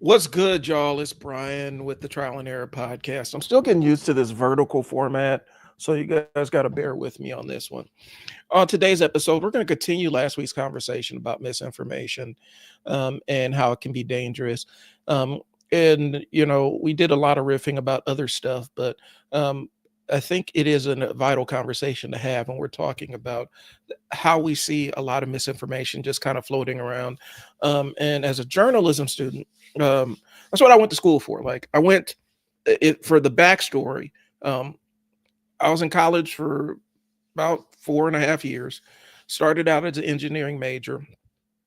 What's good, y'all? It's Brian with the Trial and Error Podcast. I'm still getting used to this vertical format, so you guys got to bear with me on this one. On today's episode, we're going to continue last week's conversation about misinformation and how it can be dangerous. Um, we did a lot of riffing about other stuff, but um, I think it is a vital conversation to have when we're talking about how we see a lot of misinformation just kind of floating around. And as a journalism student, um, that's what I went to school for. Like I went it for the backstory. Um, I was in college for about 4.5 years. Started out as an engineering major,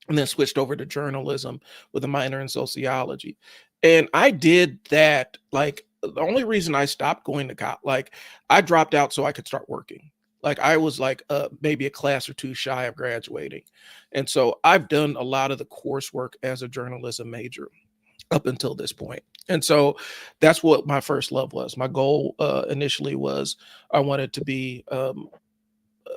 and then switched over to journalism with a minor in sociology. And I did that. Like the only reason I stopped going to college, like I dropped out so I could start working. Like I was like maybe a class or two shy of graduating, and so I've done a lot of the coursework as a journalism major up until this point. And so that's what my first love was. My goal initially was I wanted to be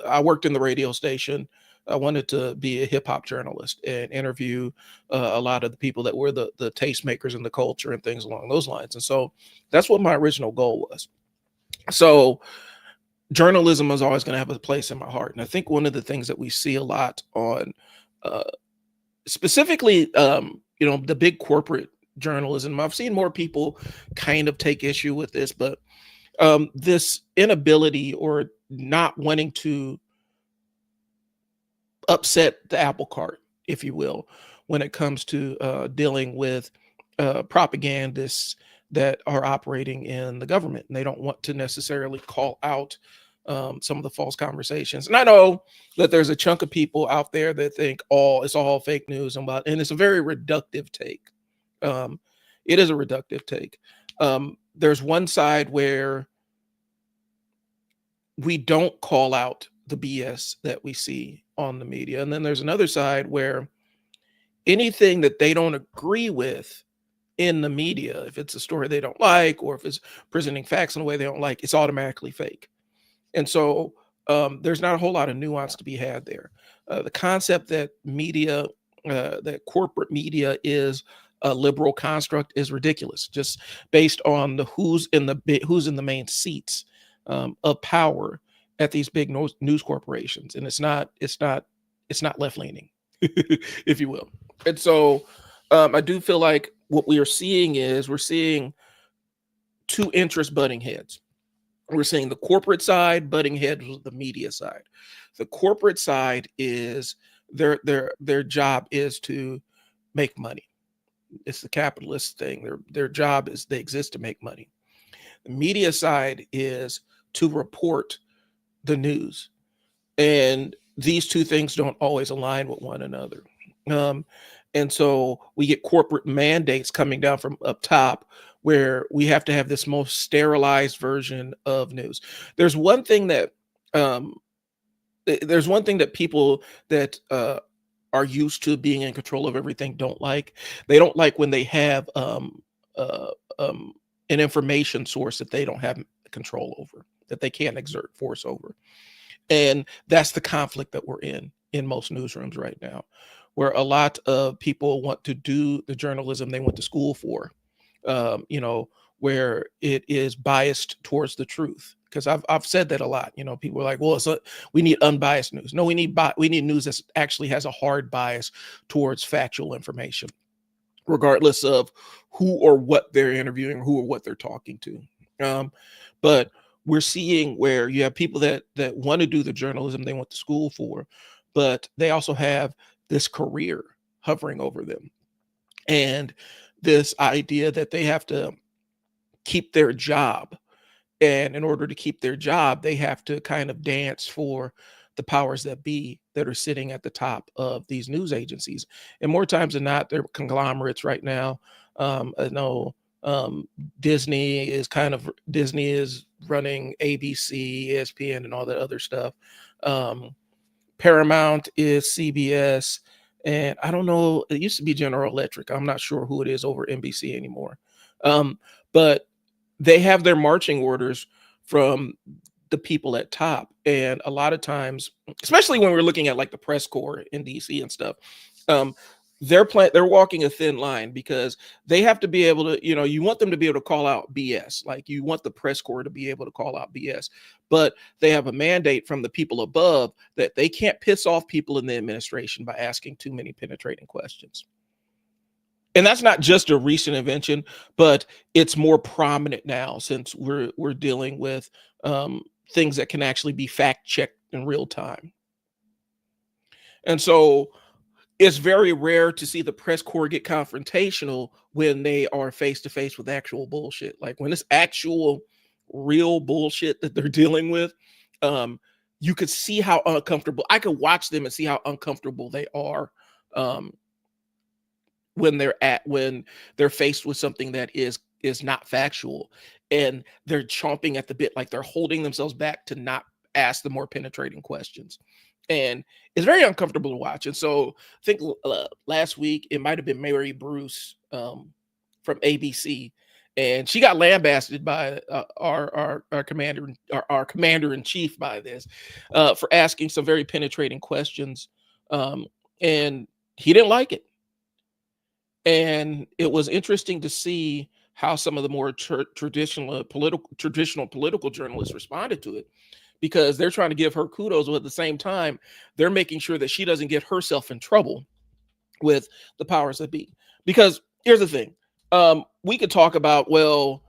I worked in the radio station. I wanted to be a hip hop journalist and interview a lot of the people that were the tastemakers in the culture and things along those lines. And so that's what my original goal was. So journalism is always going to have a place in my heart. And I think one of the things that we see a lot on uh, specifically, the big corporate journalism, I've seen more people kind of take issue with this, but this inability or not wanting to upset the apple cart, if you will, when it comes to dealing with propagandists that are operating in the government. And they don't want to necessarily call out some of the false conversations. And I know that there's a chunk of people out there that think it's all fake news and it's a very reductive take. Um, it is a reductive take. There's one side where we don't call out the BS that we see on the media. And then there's another side where anything that they don't agree with in the media, if it's a story they don't like, or if it's presenting facts in a way they don't like, it's automatically fake. And so there's not a whole lot of nuance to be had there. The concept that that corporate media is a liberal construct is ridiculous, just based on the who's in the main seats of power at these big news corporations, and it's not left leaning, if you will. And so I do feel like what we're seeing two interests butting heads. We're seeing the corporate side butting heads with the media side. The corporate side is their job is to make money. It's the capitalist thing. Their job is they exist to make money. The media side is to report the news. And these two things don't always align with one another. Um, and so we get corporate mandates coming down from up top where we have to have this most sterilized version of news. There's one thing that um, there's one thing that people that are used to being in control of everything don't like. They don't like when they have uh, um, an information source that they don't have control over, that they can't exert force over. And that's the conflict that we're in most newsrooms right now, where a lot of people want to do the journalism they went to school for, um, you know, where it is biased towards the truth. Because I've said that a lot. People are like, "Well, we need unbiased news." No, we need news that actually has a hard bias towards factual information, regardless of who or what they're interviewing, or who or what they're talking to. But we're seeing where you have people that want to do the journalism they went to school for, but they also have this career hovering over them, and this idea that they have to keep their job. And in order to keep their job, they have to kind of dance for the powers that be that are sitting at the top of these news agencies. And more times than not, they're conglomerates right now. I know um, Disney is running ABC, ESPN, and all that other stuff. Um, Paramount is CBS, and I don't know. It used to be General Electric. I'm not sure who it is over NBC anymore. But they have their marching orders from the people at top, and a lot of times, especially when we're looking at like the press corps in DC and stuff, um, they're walking a thin line because they have to be able to, you want them to be able to call out BS. Like, you want the press corps to be able to call out BS, but they have a mandate from the people above that they can't piss off people in the administration by asking too many penetrating questions. And that's not just a recent invention, but it's more prominent now since we're dealing with things that can actually be fact checked in real time. And so it's very rare to see the press corps get confrontational when they are face to face with actual bullshit. Like, when it's actual real bullshit that they're dealing with, you could see how uncomfortable. I could watch them and see how uncomfortable they are when they're faced with something that is not factual, and they're chomping at the bit, like they're holding themselves back to not ask the more penetrating questions. And it's very uncomfortable to watch. And so I think last week it might have been Mary Bruce from ABC, and she got lambasted by our commander in chief by this for asking some very penetrating questions, and he didn't like it. And it was interesting to see how some of the more traditional political journalists responded to it, because they're trying to give her kudos, but at the same time, they're making sure that she doesn't get herself in trouble with the powers that be. Because here's the thing, we could talk about, well,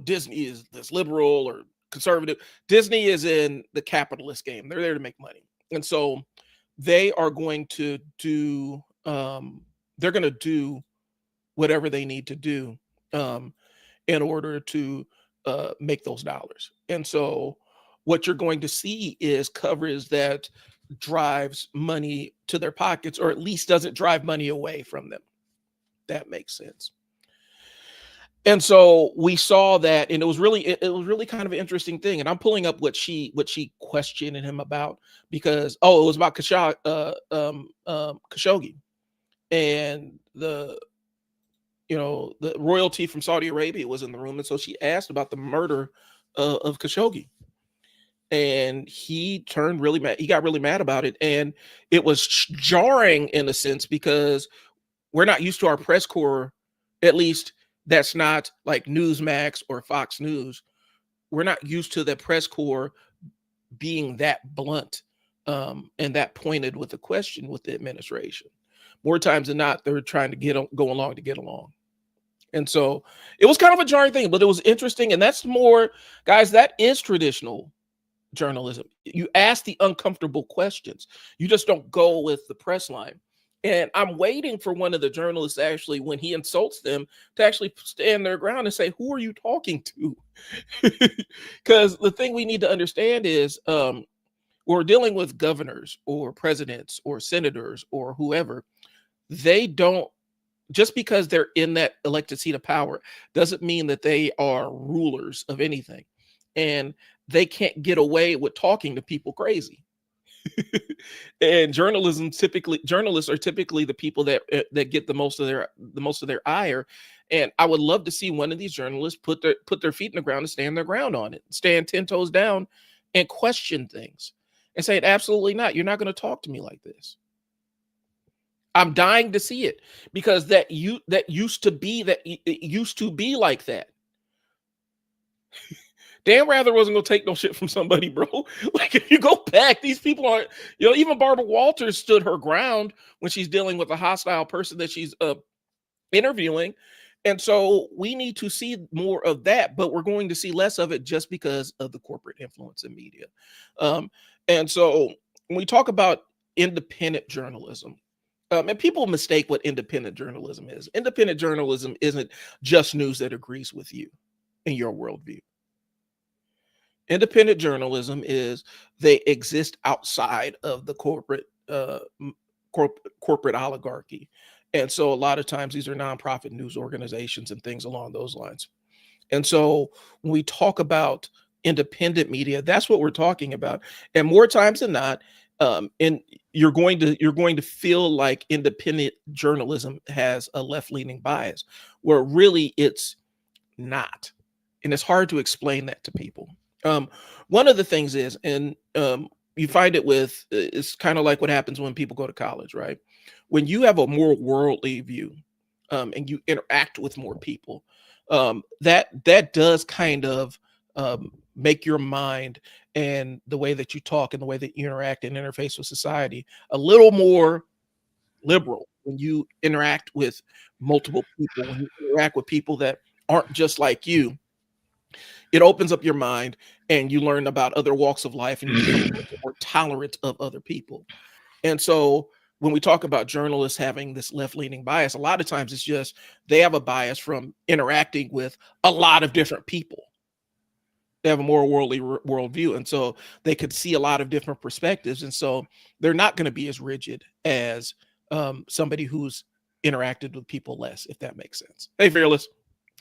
Disney is this liberal or conservative. Disney is in the capitalist game. They're there to make money, and so they are going to do. They're going to do whatever they need to do in order to make those dollars. And so what you're going to see is coverage that drives money to their pockets, or at least doesn't drive money away from them. That makes sense. And so we saw that, and it was really kind of an interesting thing. And I'm pulling up what she questioned him about, because it was about Khashoggi. And the royalty from Saudi Arabia was in the room, and so she asked about the murder of Khashoggi, and he turned really mad. He got really mad about it, and it was jarring in a sense, because we're not used to our press corps, at least that's not like Newsmax or Fox News. We're not used to the press corps being that blunt and that pointed with a question with the administration. More times than not, they're trying to go along to get along. And so it was kind of a jarring thing, but it was interesting. And that's more, guys, that is traditional journalism. You ask the uncomfortable questions. You just don't go with the press line. And I'm waiting for one of the journalists, actually, when he insults them, to actually stand their ground and say, who are you talking to? Because the thing we need to understand is we're dealing with governors or presidents or senators or whoever. They don't, just because they're in that elected seat of power doesn't mean that they are rulers of anything. And they can't get away with talking to people crazy. And journalists are typically the people that get the most of their ire. And I would love to see one of these journalists put their feet in the ground and stand their ground on it, stand 10 toes down and question things and say, absolutely not. You're not going to talk to me like this. I'm dying to see it, because that used to be like that. Dan Rather wasn't going to take no shit from somebody, bro. Like, if you go back, these people aren't, even Barbara Walters stood her ground when she's dealing with a hostile person that she's interviewing. And so we need to see more of that, but we're going to see less of it just because of the corporate influence in media. And so when we talk about independent journalism, and people mistake what independent journalism is. Independent journalism isn't just news that agrees with you in your worldview. Independent journalism is they exist outside of the corporate oligarchy. And so a lot of times these are nonprofit news organizations and things along those lines. And so when we talk about independent media, that's what we're talking about. And more times than not, and you're going to feel like independent journalism has a left-leaning bias, where really it's not. And it's hard to explain that to people. One of the things is, and you find it with, it's kind of like what happens when people go to college, right? when you have a more worldly view, and you interact with more people, that does kind of make your mind and the way that you talk and the way that you interact and interface with society a little more liberal when you interact with multiple people, when you interact with people that aren't just like you. It opens up your mind and you learn about other walks of life and you become a little bit more tolerant of other people. And so when we talk about journalists having this left-leaning bias, a lot of times it's just they have a bias from interacting with a lot of different people. They have a more worldly worldview, and so they could see a lot of different perspectives, and so they're not going to be as rigid as somebody who's interacted with people less, if that makes sense. Hey, Fearless.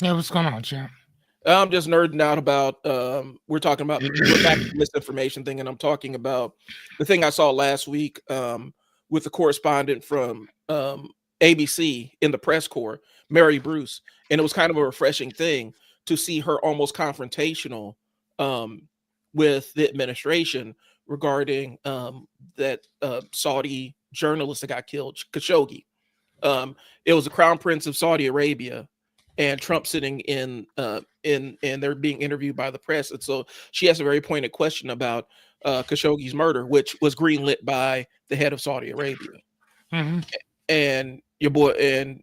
Yeah, what's going on, champ? I'm just nerding out about we're talking about we're back to the misinformation thing, and I'm talking about the thing I saw last week with the correspondent from ABC in the press corps, Mary Bruce, and it was kind of a refreshing thing to see her almost confrontational with the administration regarding that Saudi journalist that got killed, Khashoggi. It was the Crown Prince of Saudi Arabia and Trump sitting in they're being interviewed by the press. And so she has a very pointed question about Khashoggi's murder, which was greenlit by the head of Saudi Arabia. Mm-hmm. And your boy and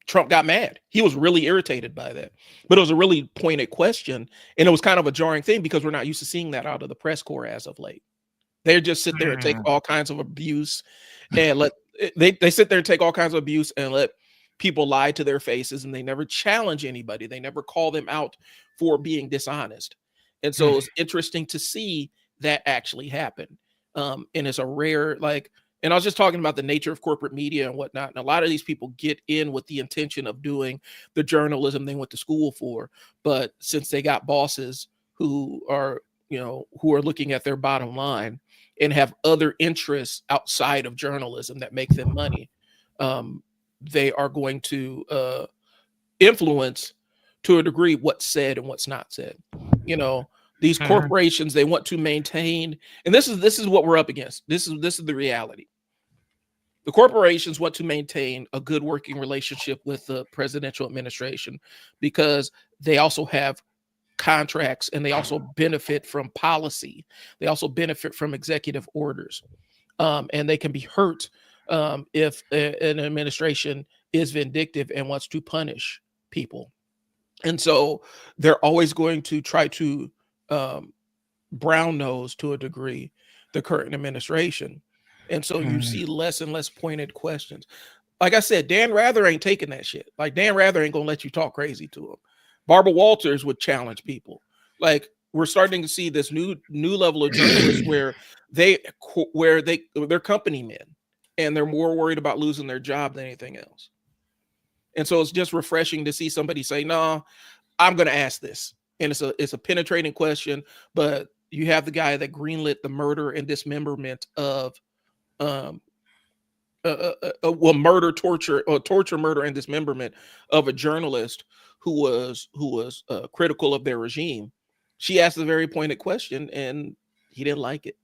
Trump got mad. He was really irritated by that. But it was a really pointed question. And it was kind of a jarring thing because we're not used to seeing that out of the press corps as of late. They just sit there and take all kinds of abuse and they sit there and take all kinds of abuse and let people lie to their faces, and they never challenge anybody. They never call them out for being dishonest. And so it's interesting to see that actually happen. And it's a rare, and I was just talking about the nature of corporate media and whatnot. And a lot of these people get in with the intention of doing the journalism they went to school for. But since they got bosses who are looking at their bottom line and have other interests outside of journalism that make them money, they are going to influence to a degree what's said and what's not said. These corporations, they want to maintain, and this is what we're up against. This is the reality. The corporations want to maintain a good working relationship with the presidential administration because they also have contracts and they also benefit from policy. They also benefit from executive orders, and they can be hurt if an administration is vindictive and wants to punish people. And so they're always going to try to brown nose to a degree the current administration. And so you see less and less pointed questions. Like I said, Dan Rather ain't taking that shit. Like Dan Rather ain't gonna let you talk crazy to him. Barbara Walters would challenge people. Like we're starting to see this new level of journalists where they're company men and they're more worried about losing their job than anything else. And so it's just refreshing to see somebody say, "No, I'm going to ask this," and it's a penetrating question. But you have the guy that greenlit the murder and dismemberment of torture, murder, and dismemberment of a journalist who was critical of their regime. She asked a very pointed question, and he didn't like it.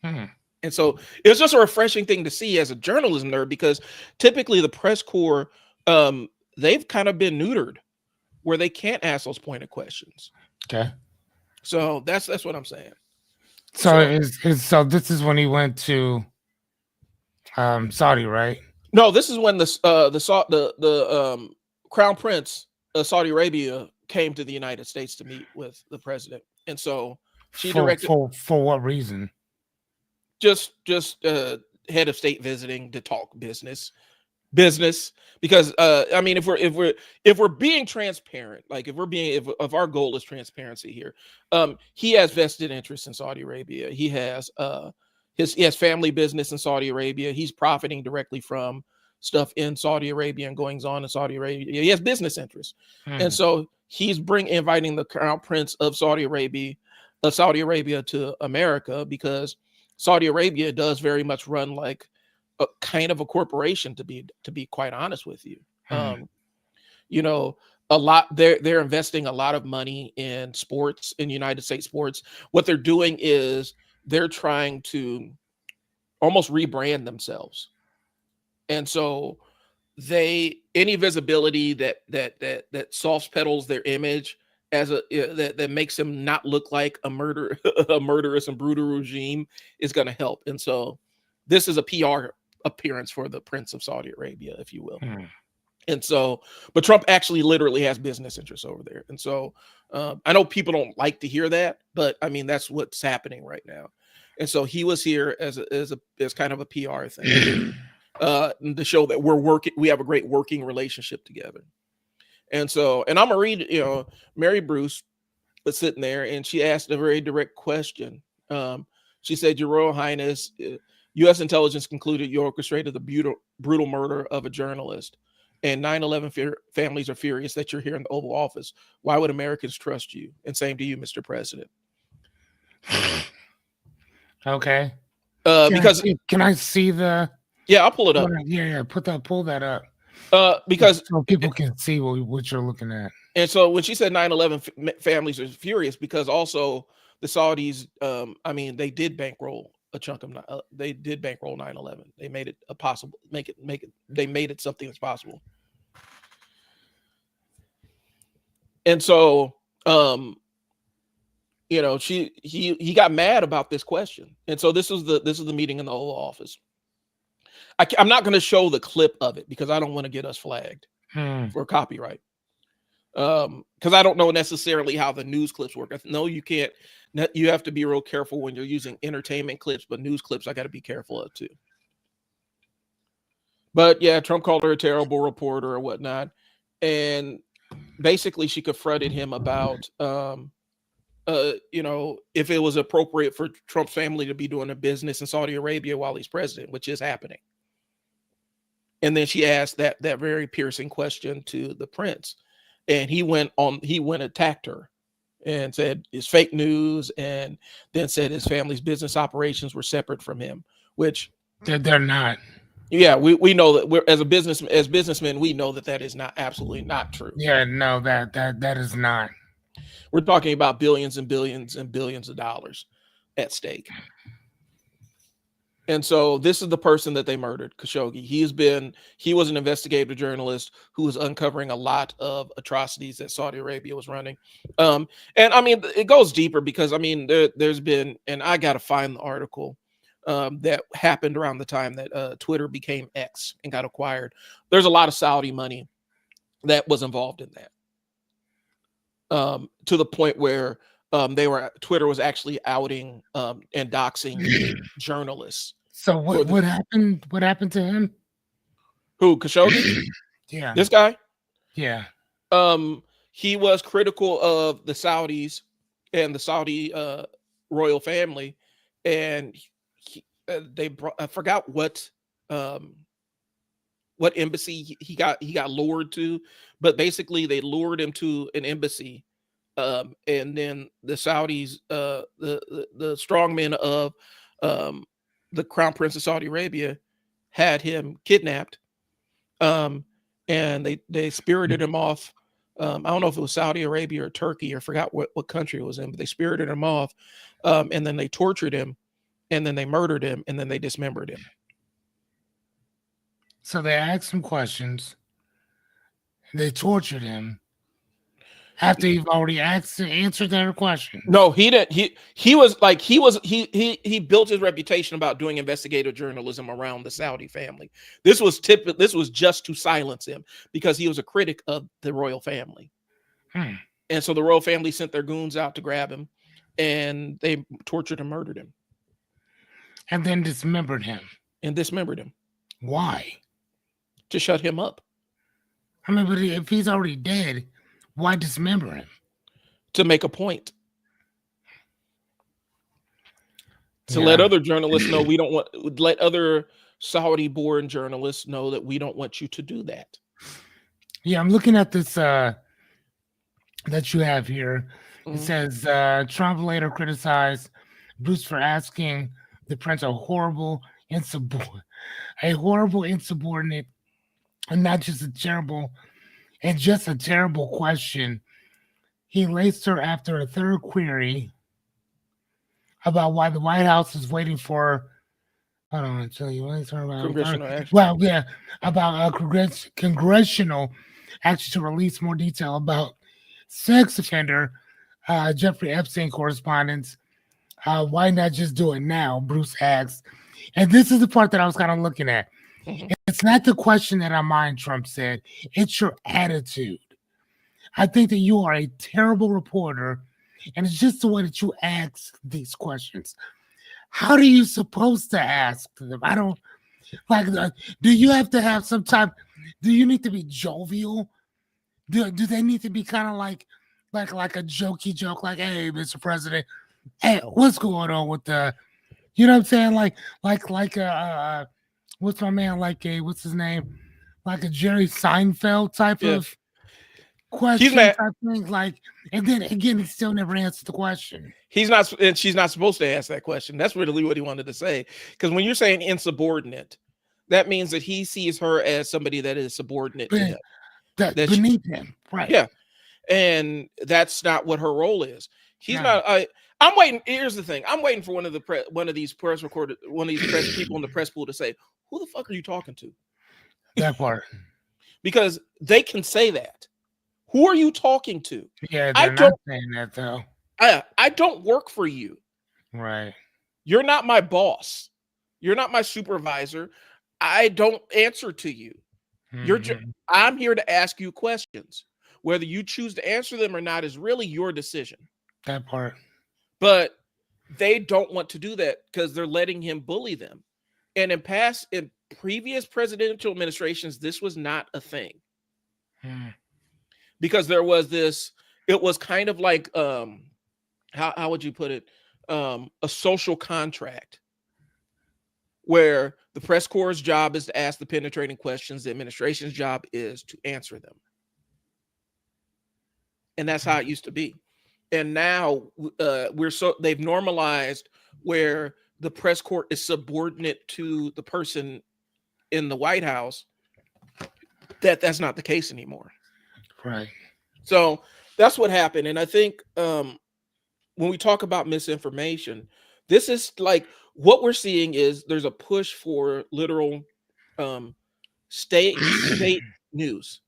And so it's just a refreshing thing to see as a journalism nerd, because typically the press corps, they've kind of been neutered where they can't ask those pointed questions. Okay. So that's what I'm saying. So this is when he went to Saudi, right? No, this is when the Crown Prince of Saudi Arabia came to the United States to meet with the president, and so she directed for what reason? Just head of state visiting to talk business, because I mean, if we're being transparent, like if our goal is transparency here, he has vested interest in Saudi Arabia. He has he has family business in Saudi Arabia. He's profiting directly from stuff in Saudi Arabia and goings on in Saudi Arabia. He has business interests. And so he's inviting the Crown Prince of Saudi Arabia to America, because Saudi Arabia does very much run like a kind of a corporation, to be quite honest with you. A lot, they're investing a lot of money in sports, in United States sports. What they're doing is they're trying to almost rebrand themselves. And so any visibility that soft pedals their image as that makes them not look like a murderous and brutal regime is going to help. And so this is a PR appearance for the Prince of Saudi Arabia, if you will. And so, but Trump actually literally has business interests over there. And so I know people don't like to hear that, but I mean, that's what's happening right now. And so he was here as kind of a PR thing to show that we have a great working relationship together. And so, and I'm gonna read, Mary Bruce was sitting there and she asked a very direct question. She said, "Your Royal Highness, U.S. intelligence concluded you orchestrated the brutal murder of a journalist, and 9/11 families are furious that you're here in the Oval Office. Why would Americans trust you? And same to you, Mr. President." Okay. Because can I see the? Yeah, I'll pull it up. Yeah, pull that up. Because so people can see what you're looking at. And so when she said 9/11 families are furious, because also the Saudis, I mean, they did bankroll a chunk of they did bankroll 9/11. They made it they made it something that's possible. And so he got mad about this question. And so this is the meeting in the Oval Office. I'm not going to show the clip of it because I don't want to get us flagged for copyright. Because I don't know necessarily how the news clips work. No, you can't. You have to be real careful when you're using entertainment clips, but news clips I got to be careful of too. But yeah, Trump called her a terrible reporter or whatnot, and basically she confronted him about, if it was appropriate for Trump's family to be doing a business in Saudi Arabia while he's president, which is happening. And then she asked that very piercing question to the prince, and he went attacked her and said it's fake news, and then said his family's business operations were separate from him, which they're not. Yeah, we know that as businessmen, we know that is absolutely not true. Yeah, no, that is not. We're talking about billions and billions and billions of dollars at stake. And so this is the person that they murdered, Khashoggi. He was an investigative journalist who was uncovering a lot of atrocities that Saudi Arabia was running. And I mean, it goes deeper because I mean, there's been, and I got to find the article that happened around the time that Twitter became X and got acquired. There's a lot of Saudi money that was involved in that, to the point where Twitter was actually outing and doxing journalists. So what happened? What happened to him? Who, Khashoggi? Yeah, this guy. Yeah. He was critical of the Saudis and the Saudi royal family, and I forgot what embassy he got lured to, but basically they lured him to an embassy, and then the Saudis, the strongmen of the Crown Prince of Saudi Arabia had him kidnapped, and they spirited him off. I don't know if it was Saudi Arabia or Turkey, or forgot what country it was in, but they spirited him off, and then they tortured him, and then they murdered him, and then they dismembered him. So they asked him questions. They tortured him after you've already answered their question. No, he didn't. He built his reputation about doing investigative journalism around the Saudi family. This was just to silence him because he was a critic of the royal family. And so the royal family sent their goons out to grab him, and they tortured and murdered him. And then dismembered him. Why? To shut him up. I mean, but if he's already dead, why dismember him? To make a point. To let other journalists know let other Saudi-born journalists know that we don't want you to do that. Yeah, I'm looking at this that you have here. It says Trump later criticized Bruce for asking the prince a horrible insubordinate, and not just a terrible question. He laced her after a third query about why the White House is waiting for Hold on, I'll tell you what he's talking about. Congressional action. Well, yeah, about congressional action to release more detail about sex offender Jeffrey Epstein correspondence. Why not just do it now? Bruce asks. And this is the part that I was kind of looking at. Mhm. It's not the question that I mind, Trump said. It's your attitude. I think that you are a terrible reporter, and it's just the way that you ask these questions. How are you supposed to ask them? I don't like. Do you have to have some type? Do you need to be jovial? Do they need to be kind of like a jokey joke, like, "Hey, Mr. President, hey, what's going on with the?" You know what I'm saying? What's my man like a what's his name? Like a Jerry Seinfeld type Yeah. of question mad. type thing. Like, and then again, he still never answered the question. He's not, and she's not supposed to ask that question. That's really what he wanted to say. Because when you're saying insubordinate, that means that he sees her as somebody that is subordinate to him. That That she- beneath him, right? Yeah. And that's not what her role is. He's No. not. I'm waiting. Here's the thing. I'm waiting for one of these press people in the press pool to say, "Who the fuck are you talking to?" That part. Because they can say that. Who are you talking to? Yeah, I they're not don't- saying that though. I don't work for you. Right. You're not my boss. You're not my supervisor. I don't answer to you. Mhm. I'm here to ask you questions. Whether you choose to answer them or not is really your decision. That part. But they don't want to do that because they're letting him bully them. And in previous presidential administrations, this was not a thing. Mm. Because there was this, it was kind of like how would you put it? A social contract where the press corps' job is to ask the penetrating questions, the administration's job is to answer them. And that's how it used to be. And now they've normalized where the press corps is subordinate to the person in the White House. That's not the case anymore. Right. So that's what happened. And I think when we talk about misinformation, this is like what we're seeing is there's a push for literal state news.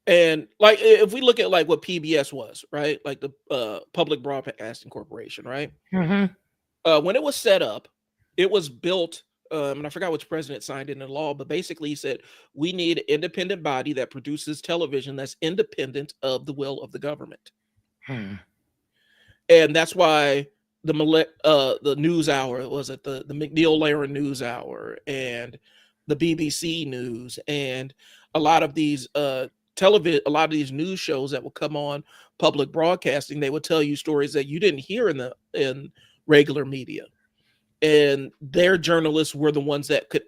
And like if we look at like what PBS was, right? Like the Public Broadcasting Corporation, right? Mm-hmm. When it was set up, it was built, and I forgot which president signed it into law, but basically he said, we need an independent body that produces television that's independent of the will of the government. Hmm. And that's why the news hour, was it the McNeil Lehrer News Hour and the BBC News and a lot of these a lot of these news shows that would come on public broadcasting, they would tell you stories that you didn't hear in regular media. And their journalists were the ones that could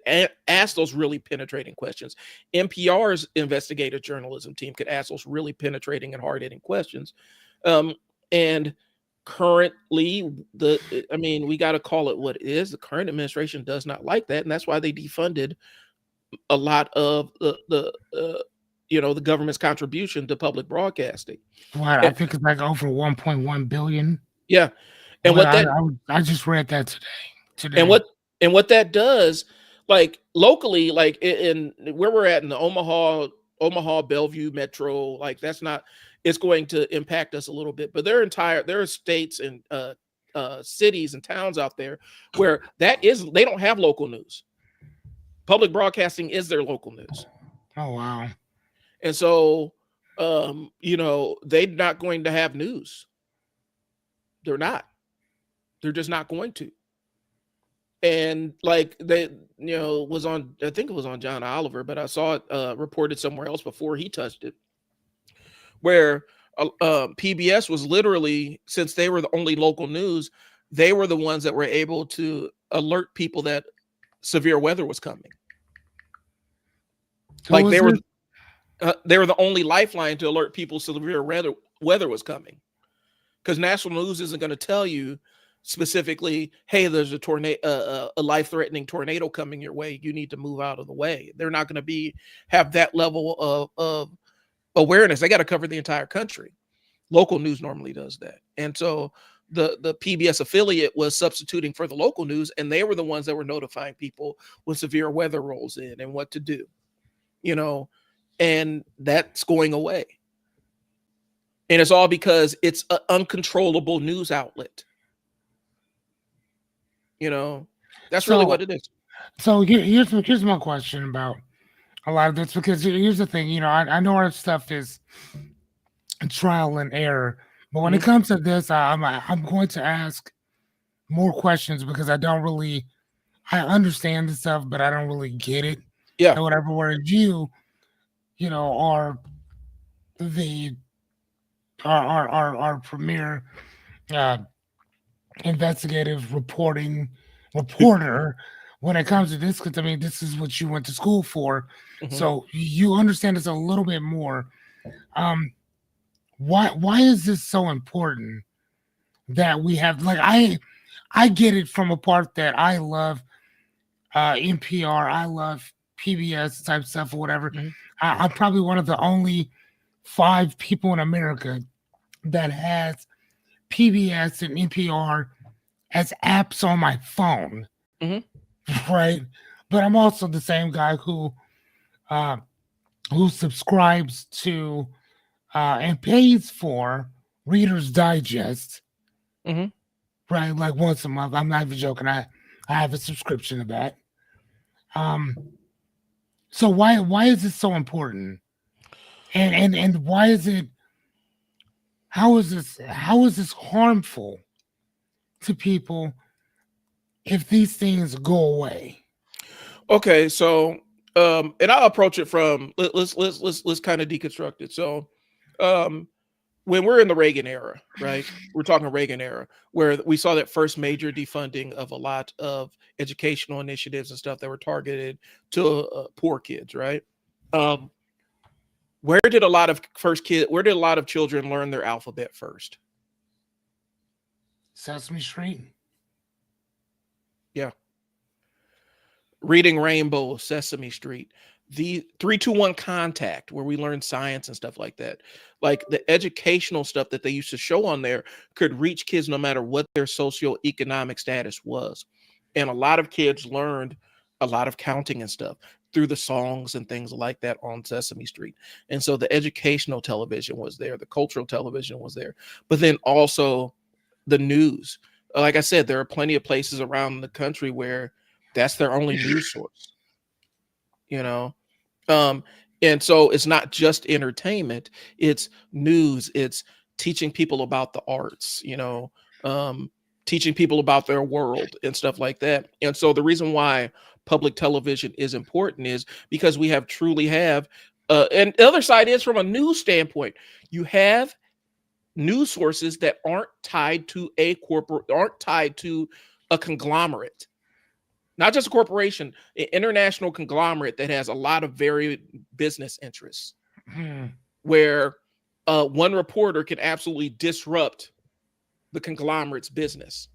ask those really penetrating questions. NPR's investigative journalism team could ask those really penetrating and hard-hitting questions. And currently, we got to call it what it is. The current administration does not like that, and that's why they defunded a lot of the government's contribution to public broadcasting. What? I think it's like over 1.1 billion. Yeah, and I just read that today. And what that does, like locally, like in where we're at in the Omaha Bellevue Metro, like it's going to impact us a little bit. But there are states and cities and towns out there where they don't have local news. Public broadcasting is their local news. Oh wow. And so they're not going to have news. They're not. They're just not going to. And like they, was on, I think it was on John Oliver, but I saw it reported somewhere else before he touched it, where PBS was literally, since they were the only local news, they were the ones that were able to alert people that severe weather was coming. Like they were the only lifeline to alert people severe weather was coming, because national news isn't going to tell you specifically, hey, there's a tornado, a life-threatening tornado coming your way. You need to move out of the way. They're not going to have that level of awareness. They got to cover the entire country. Local news normally does that. And so the PBS affiliate was substituting for the local news, and they were the ones that were notifying people when severe weather rolls in and what to do, you know, and that's going away. And it's all because it's an uncontrollable news outlet. You know, that's really what it is. So here's my question about a lot of this, because here's the thing, I know our stuff is trial and error, but when it comes to this, I'm going to ask more questions because I understand the stuff, but I don't really get it. Yeah. And whatever. Whereas you are the our premier investigative reporter when it comes to this, because I mean, this is what you went to school for, so you understand this a little bit more. Why is this so important that we have, like, I get it from a part that I love NPR, I love PBS type stuff or whatever. I'm probably one of the only 5 people in America that has PBS and NPR as apps on my phone, right? But I'm also the same guy who subscribes to and pays for Reader's Digest, right? Like once a month. I'm not even joking. I have a subscription to that. So why is this so important? And why is it? How is this harmful to people if these things go away? Okay, so and I'll approach it from let's kind of deconstruct it. So when we're in the Reagan era, right? We're talking Reagan era, where we saw that first major defunding of a lot of educational initiatives and stuff that were targeted to poor kids, right? Where did a lot of children learn their alphabet first? Sesame Street. Yeah. Reading Rainbow, Sesame Street, the 3, 2, 1 Contact, where we learned science and stuff like that. Like the educational stuff that they used to show on there could reach kids no matter what their socioeconomic status was. And a lot of kids learned a lot of counting and stuff through the songs and things like that on Sesame Street. And so the educational television was there, the cultural television was there, but then also the news. Like I said, there are plenty of places around the country where that's their only news source, and so it's not just entertainment, it's news, it's teaching people about the arts, teaching people about their world and stuff like that. And so the reason why public television is important is because we truly have, and the other side is from a news standpoint, you have news sources that aren't tied to a conglomerate, not just a corporation, an international conglomerate that has a lot of varied business interests, where one reporter can absolutely disrupt the conglomerate's business.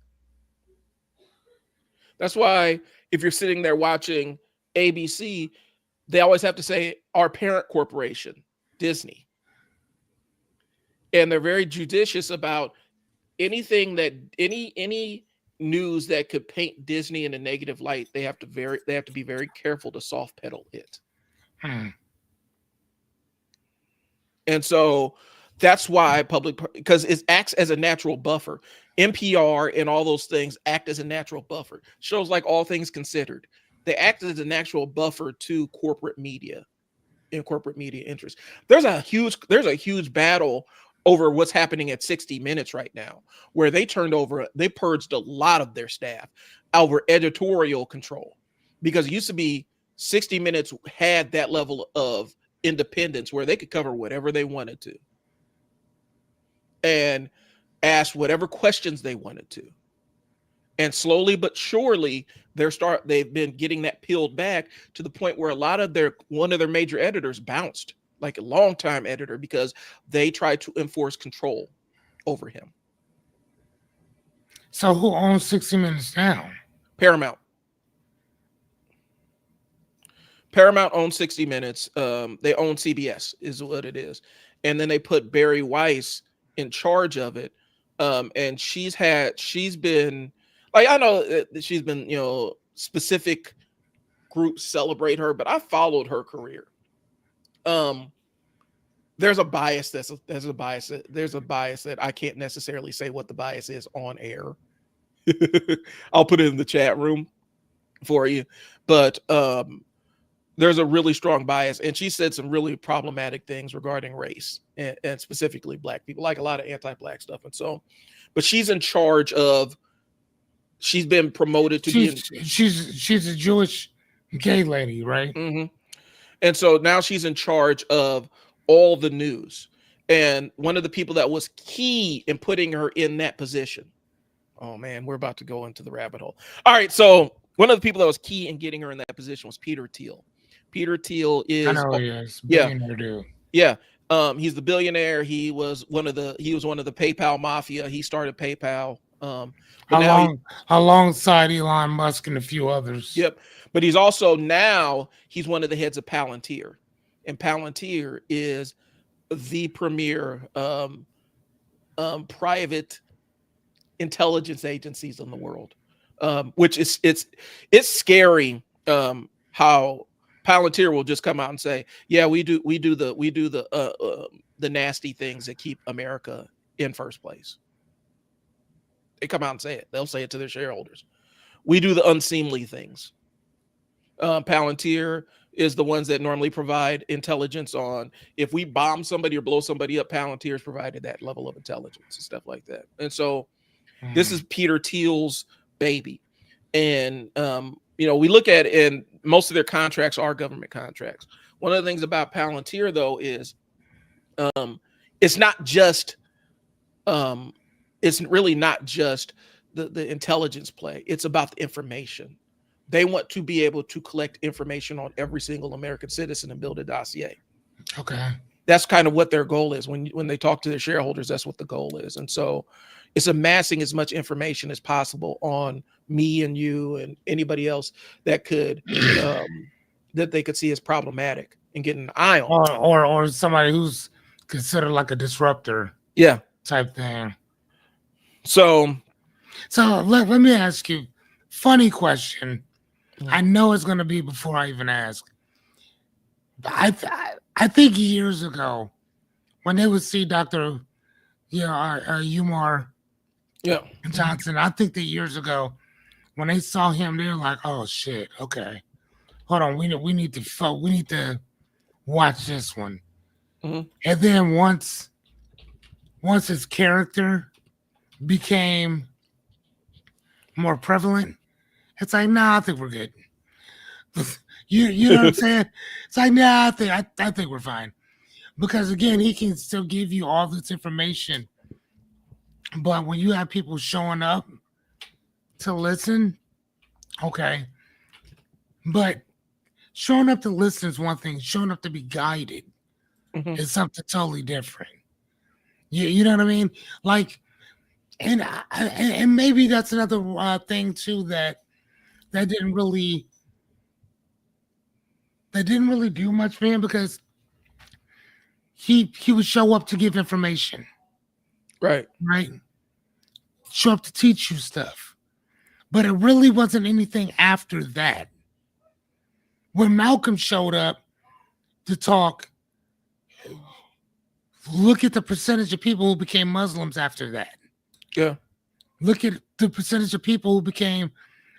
That's why if you're sitting there watching ABC, they always have to say our parent corporation, Disney. And they're very judicious about anything that any news that could paint Disney in a negative light. They have to be very careful to soft pedal it. And so that's why because it acts as a natural buffer. NPR and all those things act as a natural buffer. Shows like All Things Considered, they act as a natural buffer to corporate media and corporate media interests. There's a huge battle over what's happening at 60 Minutes right now, where they purged a lot of their staff over editorial control, because it used to be 60 Minutes had that level of independence where they could cover whatever they wanted to and ask whatever questions they wanted to. And slowly but surely they've been getting that peeled back to the point where one of their major editors bounced, like a longtime editor, because they tried to enforce control over him. So who owns 60 Minutes now? Paramount. Paramount owns 60 Minutes. They own CBS is what it is. And then they put Barry Weiss in charge of it. And she's been like, I know that she's been, specific groups celebrate her, but I followed her career. There's a bias there's a bias that I can't necessarily say what the bias is on air. I'll put it in the chat room for you, but there's a really strong bias, and she said some really problematic things regarding race and specifically Black people, like a lot of anti-Black stuff. And so, but she's in charge of. She's been promoted to be. She's a Jewish gay lady, right? Mm-hmm. And so now she's in charge of all the news. And one of the people that was key in putting her in that position. Oh man, we're about to go into the rabbit hole. All right, so one of the people that was key in getting her in that position was Peter Thiel. Peter Thiel is, I know he is. Yeah, dude. Yeah. He's the billionaire. He was one of the PayPal mafia. He started PayPal. Alongside Elon Musk and a few others. Yep. But he's also he's one of the heads of Palantir. And Palantir is the premier private intelligence agencies in the world. Which is it's scary how Palantir will just come out and say, yeah, we do the nasty things that keep America in first place. They come out and say it. They'll say it to their shareholders. We do the unseemly things. Palantir is the ones that normally provide intelligence on if we bomb somebody or blow somebody up. Palantir's provided that level of intelligence and stuff like that. And so this is Peter Thiel's baby. And, we look at it, and most of their contracts are government contracts. One of the things about Palantir, though, is it's not just it's really not just the intelligence play. It's about the information. They want to be able to collect information on every single American citizen and build a dossier. Okay. That's kind of what their goal is. When they talk to their shareholders, that's what the goal is. And so it's amassing as much information as possible on me and you and anybody else that could that they could see as problematic and getting an eye on. Or somebody who's considered like a disruptor. Yeah. Type thing. So let me ask you, funny question. I know it's going to be before I even ask. I think years ago, when they would see Dr. Umar Johnson, I think that years ago, when they saw him, they were like, "Oh shit, okay, hold on, we need to watch this one." Mm-hmm. And then once his character became more prevalent, it's like, nah, I think we're good. You know what I'm saying? It's like, nah, I think we're fine. Because again, he can still give you all this information. But when you have people showing up to listen, okay. But showing up to listen is one thing. Showing up to be guided is something totally different. You know what I mean? Like, and maybe that's another thing too that didn't really do much for him, because he would show up to give information. Right. Show up to teach you stuff. But it really wasn't anything after that. When Malcolm showed up to talk, look at the percentage of people who became Muslims after that. Yeah. Look at the percentage of people who became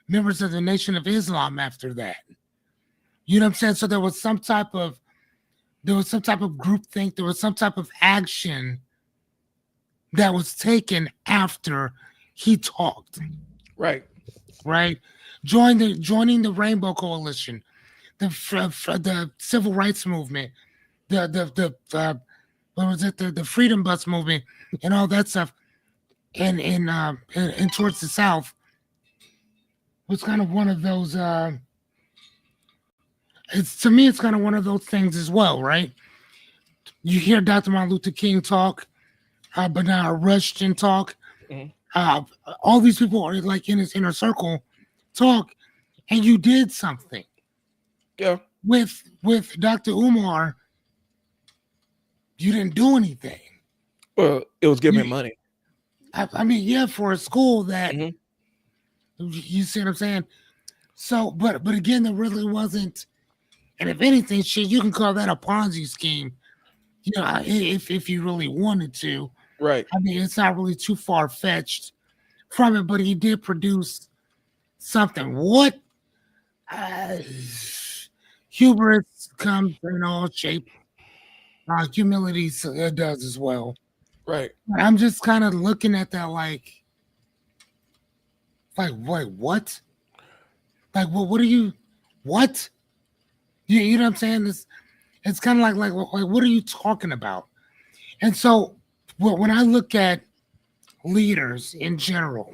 members of the Nation of Islam after that. You know what I'm saying? So there was some type of groupthink, there was some type of action that was taken after he talked. Right. Joining the Rainbow Coalition, the Civil Rights Movement, the Freedom Bus movement, and all that stuff, and towards the South was kind of one of those. It's kind of one of those things as well, right? You hear Dr. Martin Luther King talk, Bernard Rushton talk. All these people are like in his inner circle talk, and you did something. Yeah. With Dr. Umar, you didn't do anything. Well, it was giving him money. I mean, yeah, for a school that Mhm. you see what I'm saying. So, but again, there really wasn't. And if anything, shit, you can call that a Ponzi scheme. You know, if you really wanted to. Right. I mean, it's not really too far fetched from it, but he did produce something. What uh, hubris comes in all shape. Humility does as well. Right. I'm just kind of looking at that wait, what? Like, what are you? What? You know what I'm saying? It's kind of like, what are you talking about? And so, when I look at leaders in general,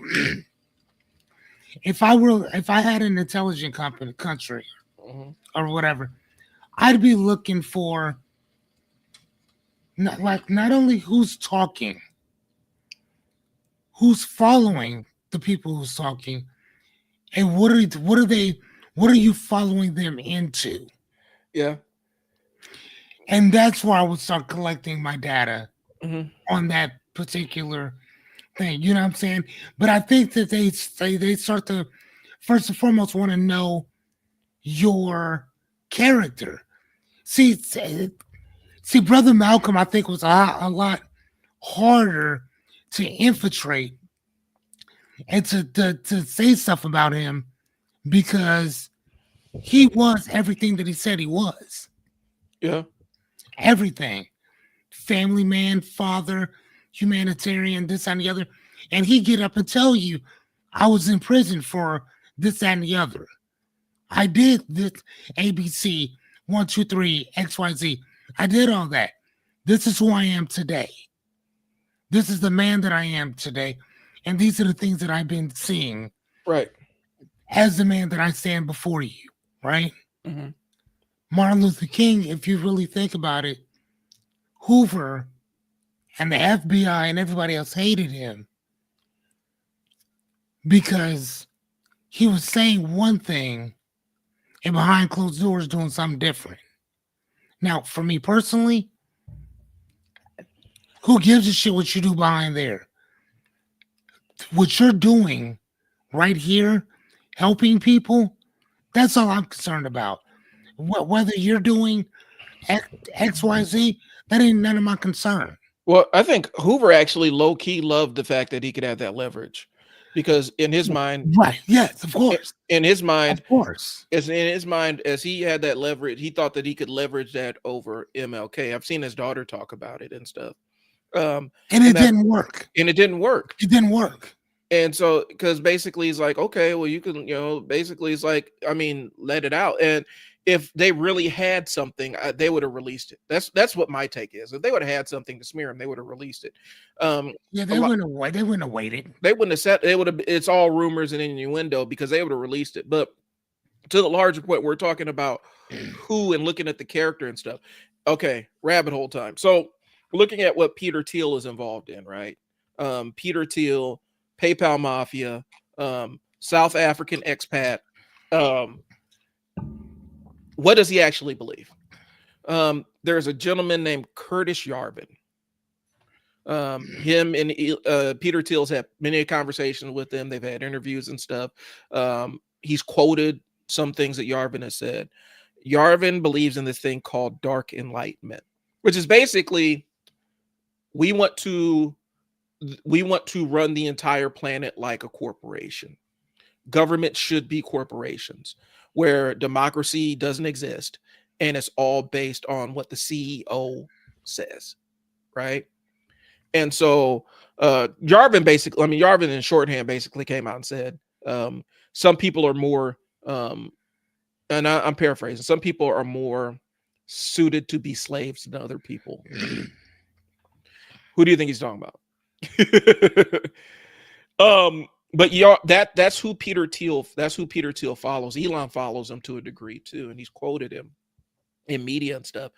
if I had an intelligent country Mhm. or whatever, I'd be looking for not only who's talking, who's following the people who's talking, and what are you following them into? Yeah. And that's where I would start collecting my data Mhm. on that particular thing. You know what I'm saying? But I think that they start to first and foremost want to know your character. See, Brother Malcolm, I think was a lot harder to infiltrate and to say stuff about him because he was everything that he said he was. Yeah. Everything. Family man, father, humanitarian, this and the other. And he get up and tell you, I was in prison for this and the other. I did this ABC, 1, 2, 3, XYZ. I did all that. This is who I am today. This is the man that I am today. And these are the things that I've been seeing Right. as the man that I stand before you, right? Mhm. Martin Luther King, if you really think about it, Hoover and the FBI and everybody else hated him because he was saying one thing and behind closed doors doing something different. Now, for me personally, who gives a shit what you do behind there? What you're doing right here, helping people, that's all I'm concerned about. Whether you're doing X, Y, Z, that ain't none of my concern. Well, I think Hoover actually low key loved the fact that he could have that leverage, because in his mind, Right. Yes, of course. in his Of mind, course. as in his mind, as he had that leverage, he thought that he could leverage that over MLK. I've seen his daughter talk about it and stuff. And And it that, didn't work. and it didn't work. It didn't work. And so, because basically he's like, okay, well, you can, basically it's like, I mean, let it out. And if they really had something, they would have released it. That's what my take is. If they would have had something to smear him, they would have released it. Yeah, A lot, they wouldn't have waited. they wouldn't have said, they would have. It's all rumors and innuendo because they would have released it. But to the larger point, we're talking about who and looking at the character and stuff. Okay, rabbit hole time. So looking at what Peter Thiel is involved in, right? Peter Thiel, PayPal Mafia, South African expat. Um, what does he actually believe? There's a gentleman named Curtis Yarvin. Him and Peter Thiel's had many conversations with them. They've had interviews and stuff. He's quoted some things that Yarvin has said. Yarvin believes in this thing called dark enlightenment, which is basically we want to run the entire planet like a corporation. Government should be corporations where democracy doesn't exist and it's all based on what the CEO says, right? And so Yarvin in shorthand basically came out and said, some people are more, and I'm paraphrasing, some people are more suited to be slaves than other people. Who do you think he's talking about? But that's who Peter Thiel follows. Elon follows him to a degree too, and he's quoted him in media and stuff.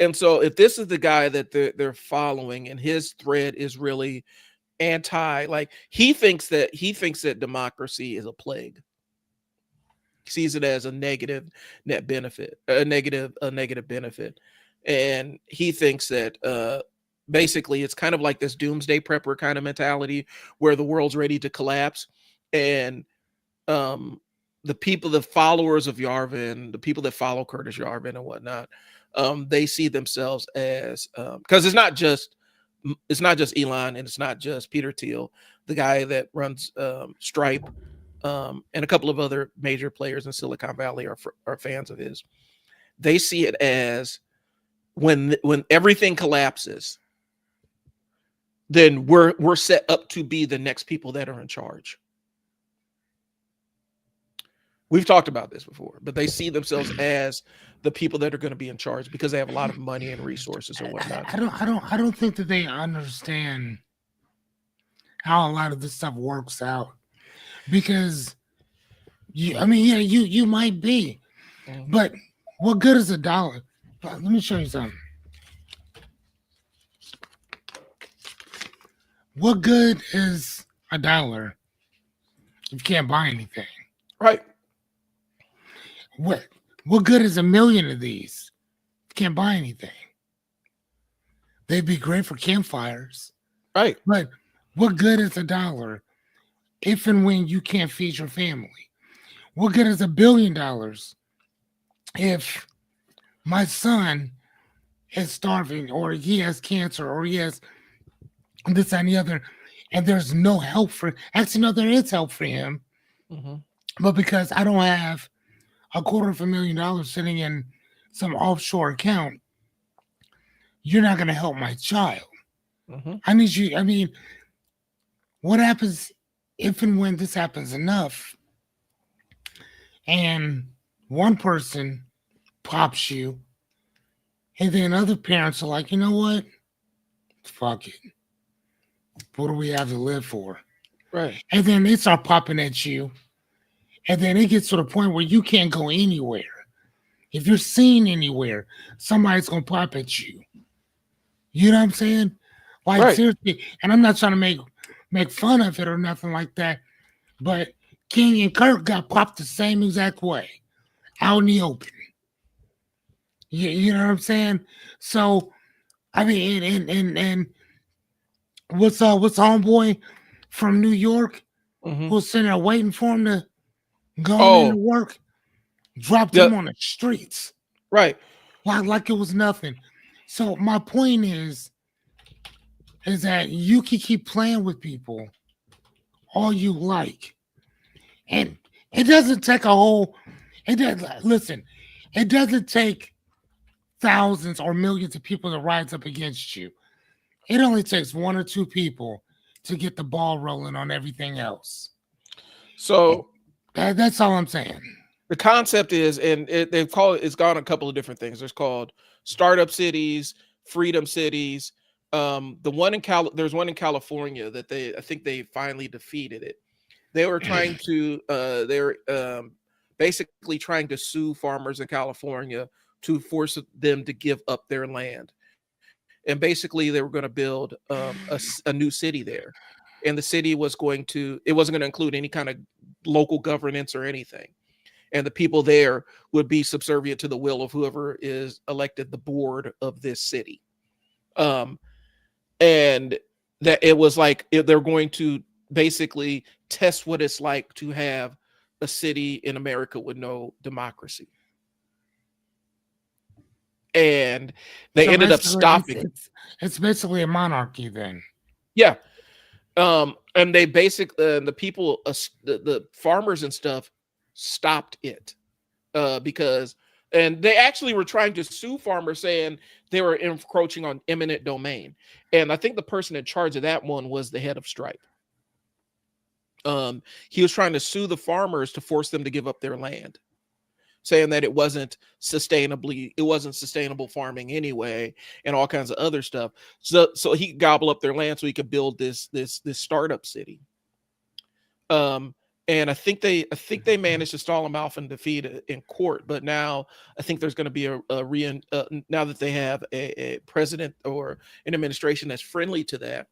And so if this is the guy that they're following and his thread is really anti, like he thinks that democracy is a plague. He sees it as a negative net benefit, a negative benefit. And he thinks that basically it's kind of like this doomsday prepper kind of mentality where the world's ready to collapse, and um the people, the followers of Yarvin, the people that follow Curtis Yarvin and whatnot, they see themselves as, because it's not just Elon and it's not just Peter Thiel, the guy that runs Stripe, and a couple of other major players in Silicon Valley are fans of his. They see it as when everything collapses, then we're set up to be the next people that are in charge. We've talked about this before, but they see themselves as the people that are going to be in charge because they have a lot of money and resources and whatnot. I don't think that they understand how a lot of this stuff works out, because you might be, but what good is a dollar? Let me show you something. What good is a dollar if you can't buy anything? Right. What good is 1 million of these? You can't buy anything. They'd be great for campfires. Right. But what good is a dollar if and when you can't feed your family? What good is $1 billion if my son is starving, or he has cancer, or he has this and the other, and there's no help for, actually, no, there is help for him. Mm-hmm. But because I don't have $250,000 sitting in some offshore account, you're not going to help my child. Mm-hmm. I need you. I mean, what happens if and when this happens enough and one person pops you, and then other parents are like, you know what? Fuck it. What do we have to live for? Right. And then they start popping at you. And then it gets to the point where you can't go anywhere. If you're seen anywhere, somebody's going to pop at you. You know what I'm saying? Like, right. Seriously. And I'm not trying to make fun of it or nothing like that. But Kenyon Kirk got popped the same exact way, out in the open. You know what I'm saying? So, I mean, and what's homeboy from New York who's sitting there waiting for him to go into work, dropped him on the streets. Right. Like it was nothing. So my point is that you can keep playing with people all you like. And it doesn't take it doesn't take thousands or millions of people to rise up against you. It only takes one or two people to get the ball rolling on everything else. So that's all I'm saying. The concept is, and it's gone a couple of different things. There's called startup cities, freedom cities. There's one in California that I think they finally defeated it. They were trying to, basically trying to sue farmers in California to force them to give up their land. And basically they were going to build a new city there. And the city it wasn't going to include any kind of local governance or anything. And the people there would be subservient to the will of whoever is elected the board of this city. And that it was like they're going to basically test what it's like to have a city in America with no democracy. And they ended up stopping. It's basically a monarchy then. Yeah. And they basically, the people, the farmers and stuff stopped it because, and they actually were trying to sue farmers saying they were encroaching on eminent domain. And I think the person in charge of that one was the head of Stripe. He was trying to sue the farmers to force them to give up their land, saying that it wasn't sustainable farming anyway, and all kinds of other stuff. So he could gobble up their land so he could build this startup city. And I think they managed to stall him off and defeat it in court. But now I think there's going to be now that they have a president or an administration that's friendly to that,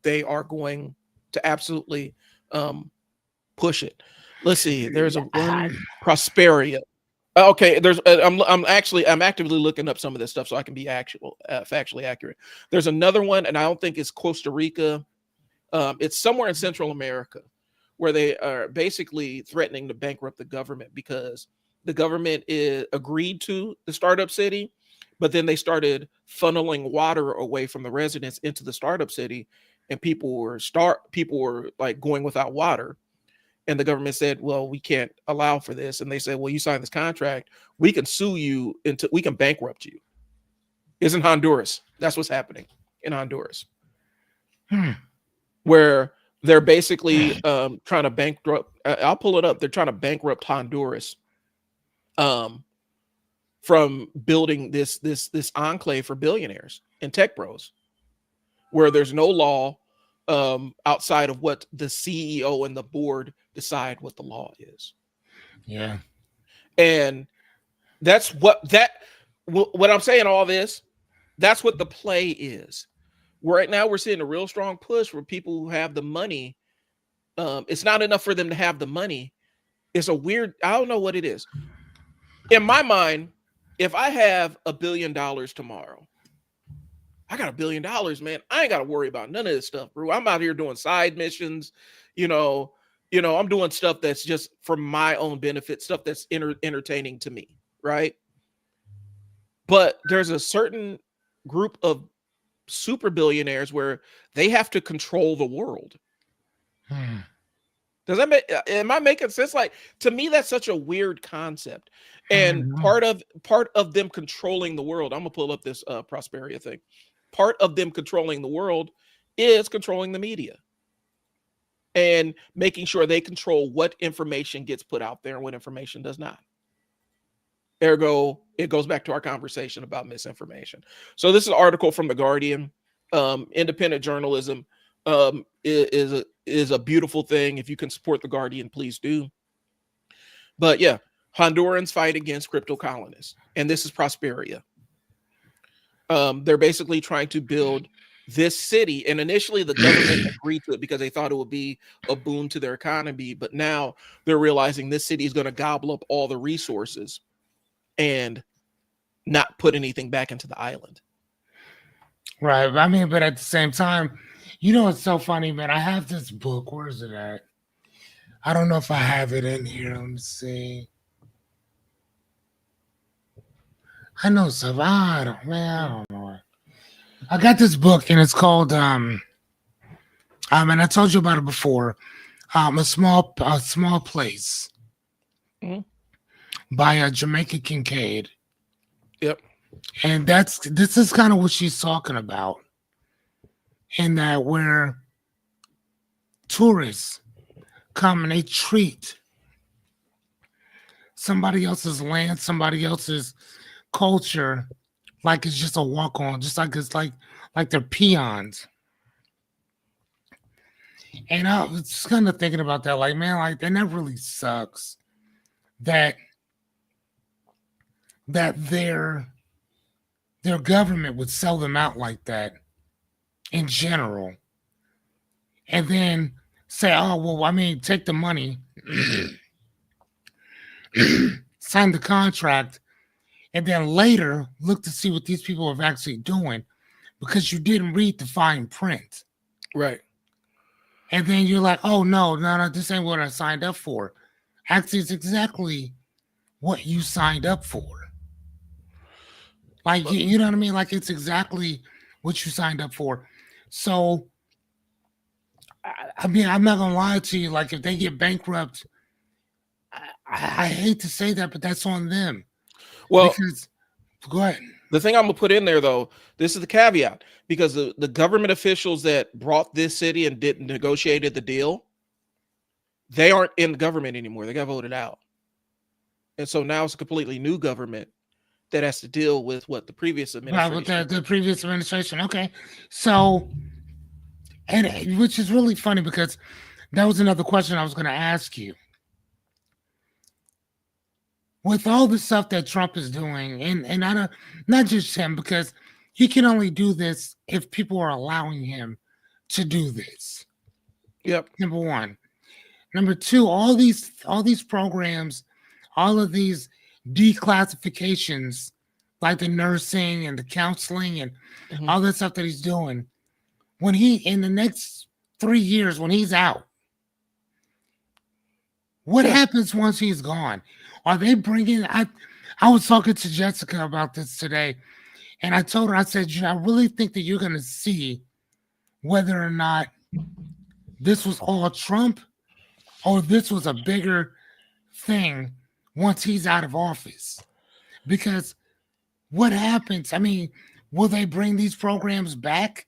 they are going to absolutely push it. Let's see. There's one Prosperia. Okay, I'm actively looking up some of this stuff so I can be factually accurate. There's another one, and I don't think it's Costa Rica. It's somewhere in Central America where they are basically threatening to bankrupt the government because the government agreed to the startup city, but then they started funneling water away from the residents into the startup city, and people were like going without water. And the government said, well, we can't allow for this. And they said, well, you signed this contract. We can sue you we can bankrupt you. It's in Honduras. That's what's happening in Honduras. Where they're basically trying to bankrupt. I'll pull it up. They're trying to bankrupt Honduras from building this enclave for billionaires and tech bros, where there's no law outside of what the CEO and the board decide what the law is. Yeah. And that's what I'm saying all this, that's what the play is. Right now we're seeing a real strong push for people who have the money. It's not enough for them to have the money. It's a weird, I don't know what it is. In my mind, if I have $1 billion tomorrow, I got $1 billion, man. I ain't got to worry about none of this stuff, bro. I'm out here doing side missions, I'm doing stuff that's just for my own benefit, stuff that's entertaining to me, right? But there's a certain group of super billionaires where they have to control the world. Does that am I making sense? Like, to me, that's such a weird concept. And part of them controlling the world, I'm gonna pull up this Prosperia thing. Part of them controlling the world is controlling the media and making sure they control what information gets put out there and what information does not. Ergo, it goes back to our conversation about misinformation. So this is an article from The Guardian. Independent journalism is a beautiful thing. If you can support The Guardian, please do. But yeah, Hondurans fight against crypto colonists. And this is Prosperia. They're basically trying to build this city. And initially the government agreed to it because they thought it would be a boon to their economy. But now they're realizing this city is going to gobble up all the resources and not put anything back into the island. Right. I mean, but at the same time, it's so funny, man. I have this book. Where's it at? I don't know if I have it in here. Let me see. I know stuff. I don't know. I got this book and it's called and I told you about it before. A small place. By Jamaica Kincaid. Yep. And this is kind of what she's talking about. In that where tourists come and they treat somebody else's land, somebody else's culture like it's just a walk on, just like it's like they're peons. And I was just kind of thinking about that, like, man, like, and that really sucks that their government would sell them out like that in general. And then say, oh, well, I mean, take the money, sign the contract, and then later look to see what these people are actually doing because you didn't read the fine print. Right. And then you're like, oh, no, this ain't what I signed up for. Actually, it's exactly what you signed up for. Like, you know what I mean? Like, it's exactly what you signed up for. So, I mean, I'm not going to lie to you. Like, if they get bankrupt, I hate to say that, but that's on them. Well, because, go ahead. The thing I'm going to put in there, though, this is the caveat, because the government officials that brought this city and negotiated the deal, they aren't in the government anymore. They got voted out. And so now it's a completely new government that has to deal with what the previous administration. Right, with the previous administration. Okay. So, and which is really funny because that was another question I was going to ask you. With all the stuff that Trump is doing, and I don't, not just him, because he can only do this if people are allowing him to do this. Yep. Number one. Number two, all these programs, all of these declassifications, like the nursing and the counseling and Mhm. all that stuff that he's doing. When he, in the next 3 years, when he's out, what Yeah. happens once he's gone? Are they bringing? I was talking to Jessica about this today, and I told her, I said, I really think that you're going to see whether or not this was all Trump or this was a bigger thing once he's out of office. Because what happens? I mean, will they bring these programs back?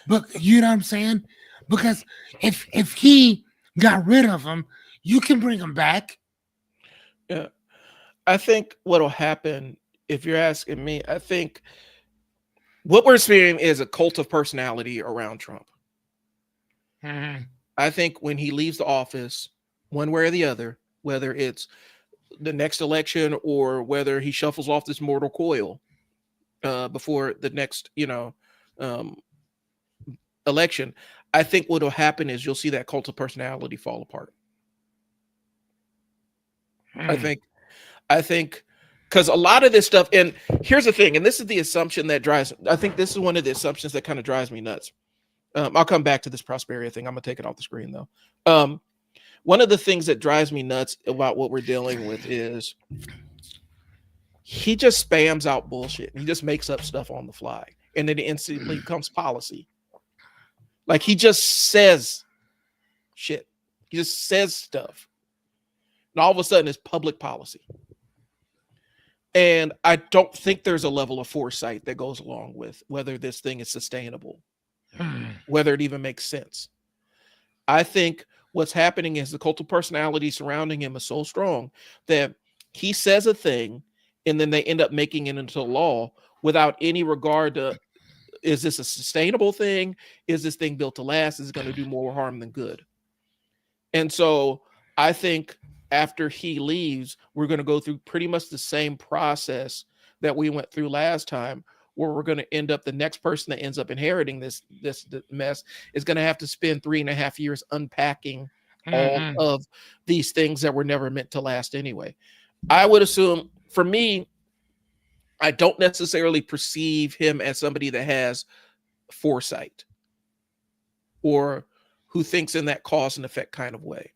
But you know what I'm saying? Because if he got rid of them, you can bring them back. Yeah. I think what'll happen, if you're asking me, I think what we're seeing is a cult of personality around Trump. Mhm. I think when he leaves the office, one way or the other, whether it's the next election or whether he shuffles off this mortal coil before the next, um, election, I think what'll happen is you'll see that cult of personality fall apart. I Hmm. think because a lot of this stuff, and here's the thing, and this is the assumption that drives, I think this is one of the assumptions that kind of drives me nuts. I'll come back to this prosperity thing. I'm gonna take it off the screen though. One of the things that drives me nuts about what we're dealing with is he just spams out bullshit. He just makes up stuff on the fly, and then it instantly becomes policy. Like he just says shit. He just says stuff, and all of a sudden it's public policy. And I don't think there's a level of foresight that goes along with whether this thing is sustainable, Hmm. whether it even makes sense. I think what's happening is the cult of personality surrounding him is so strong that he says a thing and then they end up making it into law without any regard to, is this a sustainable thing? Is this thing built to last? Is it going to do more harm than good? And so I think after he leaves, we're going to go through pretty much the same process that we went through last time, where we're going to end up, the next person that ends up inheriting this mess is going to have to spend 3.5 years unpacking all Mhm. of these things that were never meant to last anyway. I would assume, for me, I don't necessarily perceive him as somebody that has foresight or who thinks in that cause and effect kind of way.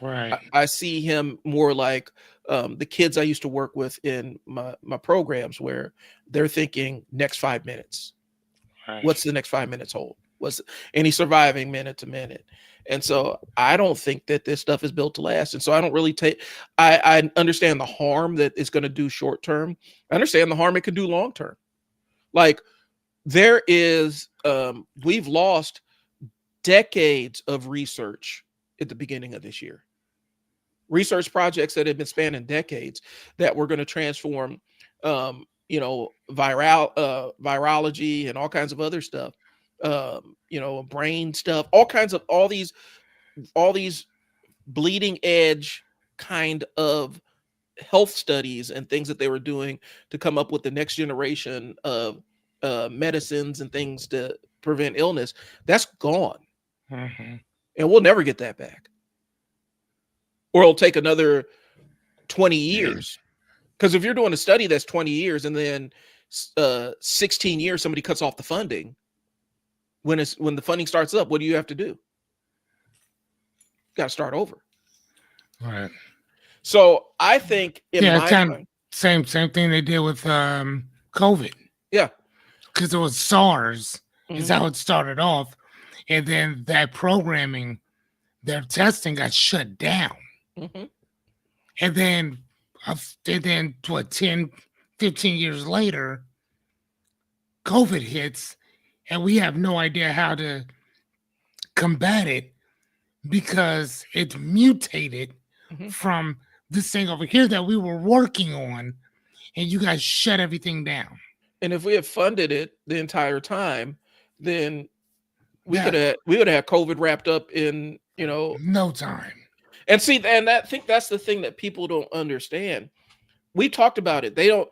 Right. I see him more like the kids I used to work with in my programs, where they're thinking next 5 minutes. Right. What's the next 5 minutes hold? What's any surviving minute to minute? And so I don't think that this stuff is built to last. And so I don't really take, I understand the harm that it's going to do short term. I understand the harm it could do long term. Like there is, we've lost decades of research at the beginning of this year. Research projects that have been spanning decades that were going to transform, virology and all kinds of other stuff, brain stuff, all these bleeding edge kind of health studies and things that they were doing to come up with the next generation of medicines and things to prevent illness. That's gone, Mhm. and we'll never get that back. Or it'll take another 20 years. Because if you're doing a study that's 20 years and then 16 years somebody cuts off the funding, when the funding starts up, what do you have to do? Got to start over. Right. So I think in Yeah, my kind of mind, same thing they did with COVID, yeah. because it was SARS is Mhm. how it started off, and then that programming, their testing got shut down, Mhm. and then what, 10, 15 years later, COVID hits, and we have no idea how to combat it because it's mutated Mhm. from this thing over here that we were working on, and you guys shut everything down. And if we had funded it the entire time, then we Yeah, would have COVID wrapped up in, no time. and see, and I think that's the thing that people don't understand. We talked about it. They don't.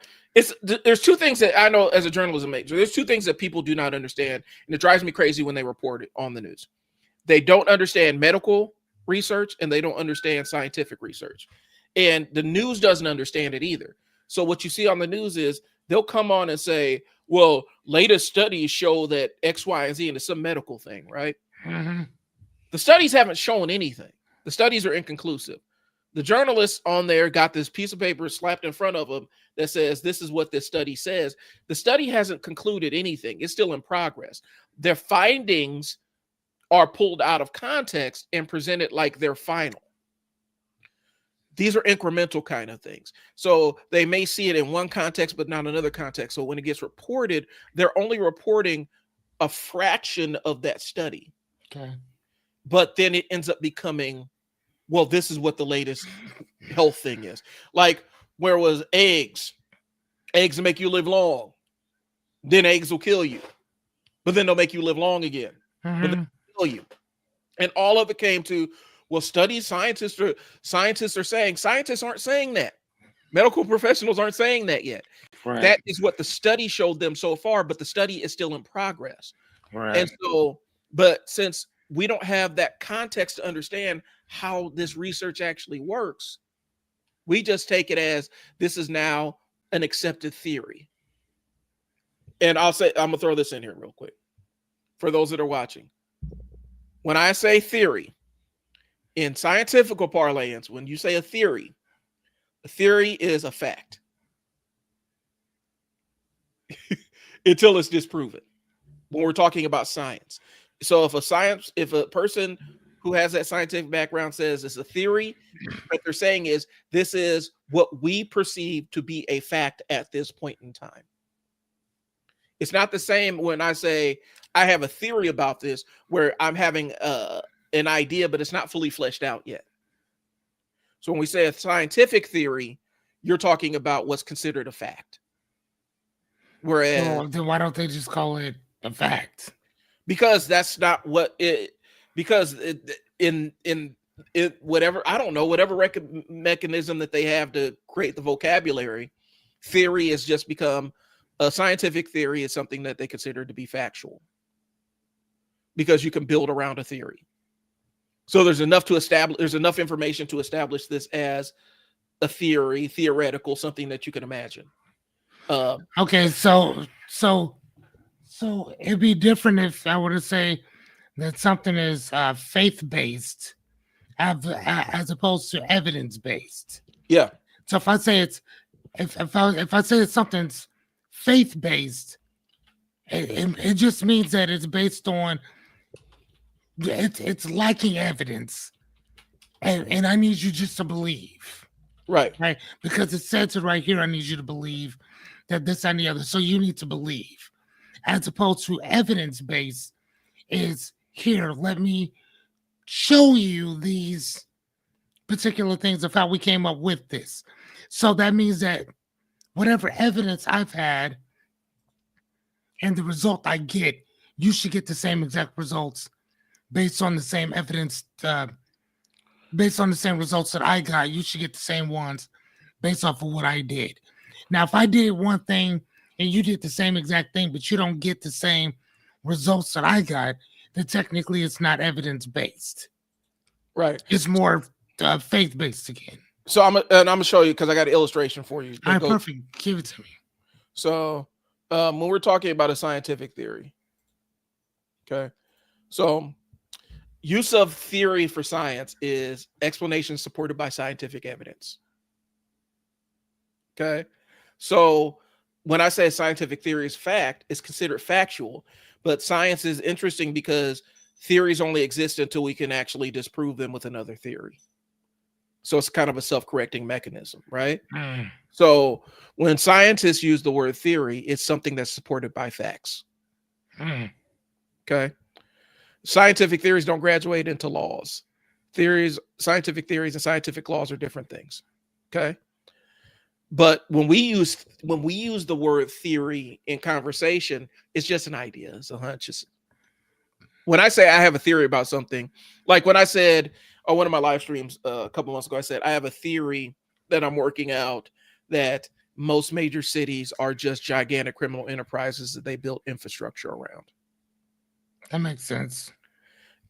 There's two things that I know as a journalism major. There's two things that people do not understand, and it drives me crazy when they report it on the news. They don't understand medical research, and they don't understand scientific research. And the news doesn't understand it either. So what you see on the news is they'll come on and say, well, latest studies show that X, Y, and Z, and it's some medical thing, right? Mm-hmm. The studies haven't shown anything. The studies are inconclusive. The journalists on there got this piece of paper slapped in front of them that says, this is what this study says. The study hasn't concluded anything. It's still in progress. Their findings are pulled out of context and presented like they're final. These are incremental kind of things. So they may see it in one context, but not another context. So when it gets reported, they're only reporting a fraction of that study. Okay. But then it ends up becoming, well, this is what the latest health thing is. Like, where was eggs? Eggs make you live long. Then eggs will kill you. But then they'll make you live long again. Mm-hmm. But then they'll kill you. And all of it came to, well, studies, scientists are saying. Scientists aren't saying that. Medical professionals aren't saying that yet. Right. That is what the study showed them so far, but the study is still in progress. Right. And so, but since we don't have that context to understand how this research actually works, we just take it as this is now an accepted theory. And I'm gonna throw this in here real quick for those that are watching. When I say theory, in scientific parlance, when you say a theory is a fact until it's disproven. When we're talking about science. So if a person who has that scientific background says it's a theory, what they're saying is this is what we perceive to be a fact at this point in time. It's not the same when I say I have a theory about this, where I'm having an idea, but it's not fully fleshed out yet. So when we say a scientific theory, you're talking about what's considered a fact. Whereas, well, then why don't they just call it a fact? Because that's not what it. Because in whatever, I don't know, whatever mechanism that they have to create the vocabulary, theory has just become a scientific theory is something that they consider to be factual. Because you can build around a theory. So there's enough information to establish this as a theory, theoretical, something that you can imagine. Okay, so it'd be different if I were to say that something is faith-based as opposed to evidence-based. Yeah. So if I say if I say that something's faith-based, it just means that it's based on it's lacking evidence, and I need you just to believe, right? Because it says it right here. I need you to believe that this and the other. So you need to believe, as opposed to evidence-based is here. Let me show you these particular things of how we came up with this. So that means that whatever evidence I've had and the result I get, you should get the same exact results based on the same evidence, based on the same results that I got. You should get the same ones based off of what I did. Now, if I did one thing and you did the same exact thing, but you don't get the same results that I got, then technically it's not evidence-based. Right. It's more faith-based again. So I'm gonna show you because I got an illustration for you. All right, perfect. Give it to me. So when we're talking about a scientific theory, okay, so use of theory for science is explanation supported by scientific evidence. Okay, so when I say scientific theory is fact, it's considered factual, but science is interesting because theories only exist until we can actually disprove them with another theory. So it's kind of a self-correcting mechanism, right? So when scientists use the word theory, it's something that's supported by facts. Okay. Scientific theories don't graduate into laws. Scientific theories and scientific laws are different things. Okay. But when we use the word theory in conversation, it's just an idea. It's a hunch. When I say I have a theory about something, like when I said on one of my live streams a couple months ago, I said I have a theory that I'm working out that most major cities are just gigantic criminal enterprises that they built infrastructure around. That makes sense.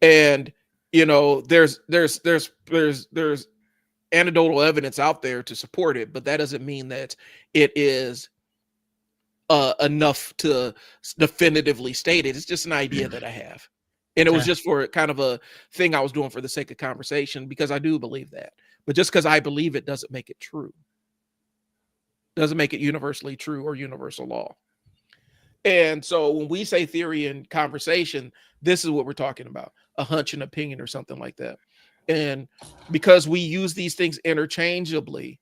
And you know, there's anecdotal evidence out there to support it, but that doesn't mean that it is enough to definitively state it. It's just an idea that I have. And it was Okay. just for kind of a thing I was doing for the sake of conversation, because I do believe that. But just because I believe it doesn't make it true. Doesn't make it universally true or universal law. And so when we say theory and conversation, this is what we're talking about, a hunch and opinion or something like that. And because we use these things interchangeably,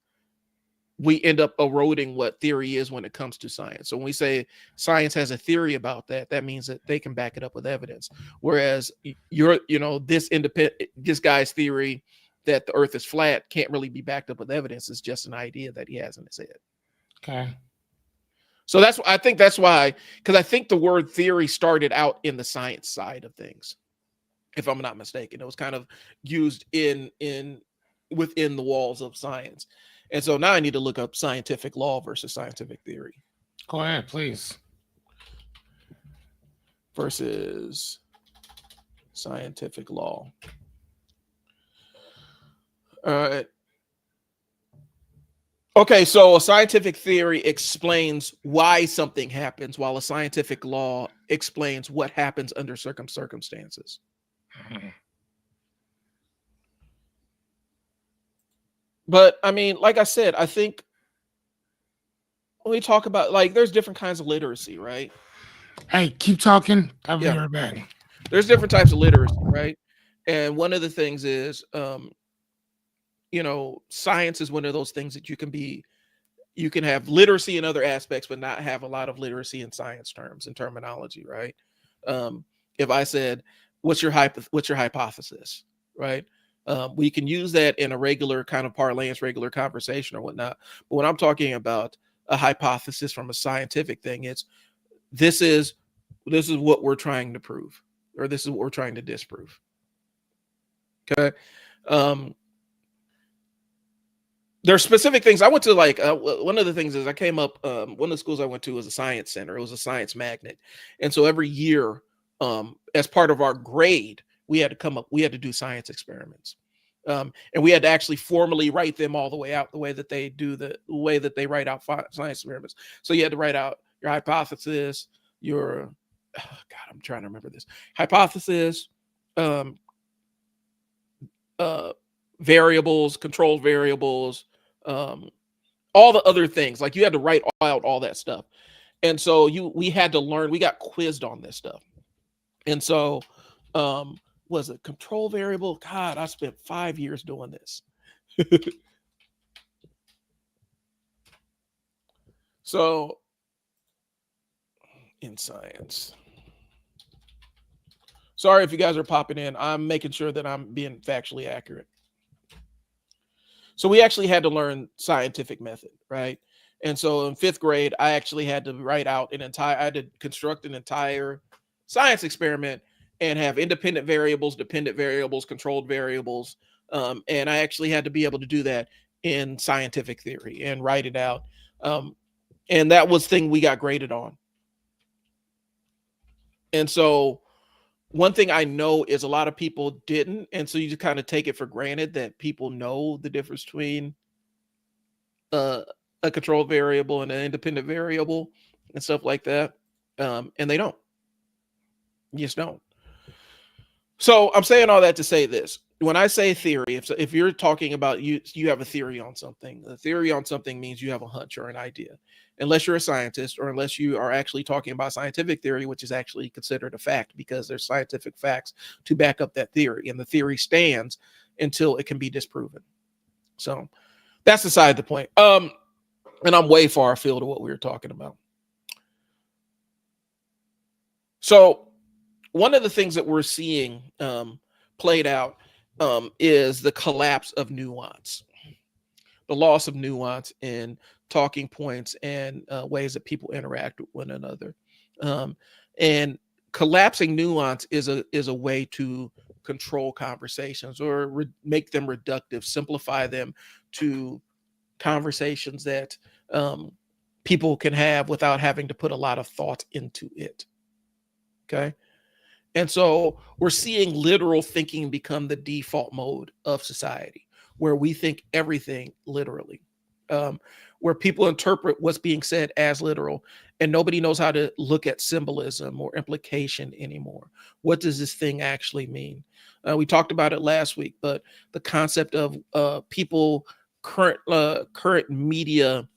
we end up eroding what theory is when it comes to science. So when we say science has a theory about that, that means that they can back it up with evidence. Whereas this guy's theory that the earth is flat can't really be backed up with evidence. It's just an idea that he has in his head. Okay. So I think that's why, because I think the word theory started out in the science side of things, if I'm not mistaken. It was kind of used within the walls of science. And so now I need to look up scientific law versus scientific theory. Go ahead, please. Versus scientific law. All right. Okay, so a scientific theory explains why something happens, while a scientific law explains what happens under certain circumstances. But I mean, like I said, I think when we talk about, like, there's different kinds of literacy, right? Hey, keep talking. I'll be Yeah. right back. There's different types of literacy, right? And one of the things is, science is one of those things that you can have literacy in other aspects, but not have a lot of literacy in science terms and terminology, right? If I said, what's your hypothesis, right? We can use that in a regular kind of parlance, regular conversation or whatnot. But when I'm talking about a hypothesis from a scientific thing, it's this is what we're trying to prove, or this is what we're trying to disprove. Okay. There's specific things. I went to, like, one of the things is I came up, one of the schools I went to was a science center. It was a science magnet. And so every year, as part of our grade, we had to do science experiments. And we had to actually formally write them all the way out, the way that they write out science experiments. So you had to write out your hypothesis, I'm trying to remember this. Hypothesis, variables, controlled variables, all the other things. Like, you had to write out all that stuff. And so we had to learn, we got quizzed on this stuff. And so was it control variable? God, I spent 5 years doing this. So in science, sorry if you guys are popping in, I'm making sure that I'm being factually accurate. So we actually had to learn scientific method, right? And so in 5th grade, I actually had to I had to construct an entire science experiment and have independent variables, dependent variables, controlled variables. And I actually had to be able to do that in scientific theory and write it out. And that was thing we got graded on. And so one thing I know is a lot of people didn't. And so you just kind of take it for granted that people know the difference between a controlled variable and an independent variable and stuff like that. And they don't. You just don't. So I'm saying all that to say this. When I say theory, if you're talking about you have a theory on something. A theory on something means you have a hunch or an idea. Unless you're a scientist, or unless you are actually talking about scientific theory, which is actually considered a fact because there's scientific facts to back up that theory, and the theory stands until it can be disproven. So that's beside the point. And I'm way far afield of what we were talking about. So one of the things that we're seeing played out is the collapse of nuance, the loss of nuance in talking points and ways that people interact with one another. And collapsing nuance is a way to control conversations or make them reductive, simplify them to conversations that people can have without having to put a lot of thought into it. Okay. And so we're seeing literal thinking become the default mode of society, where we think everything literally, where people interpret what's being said as literal, and nobody knows how to look at symbolism or implication anymore. What does this thing actually mean? We talked about it last week, but the concept of current media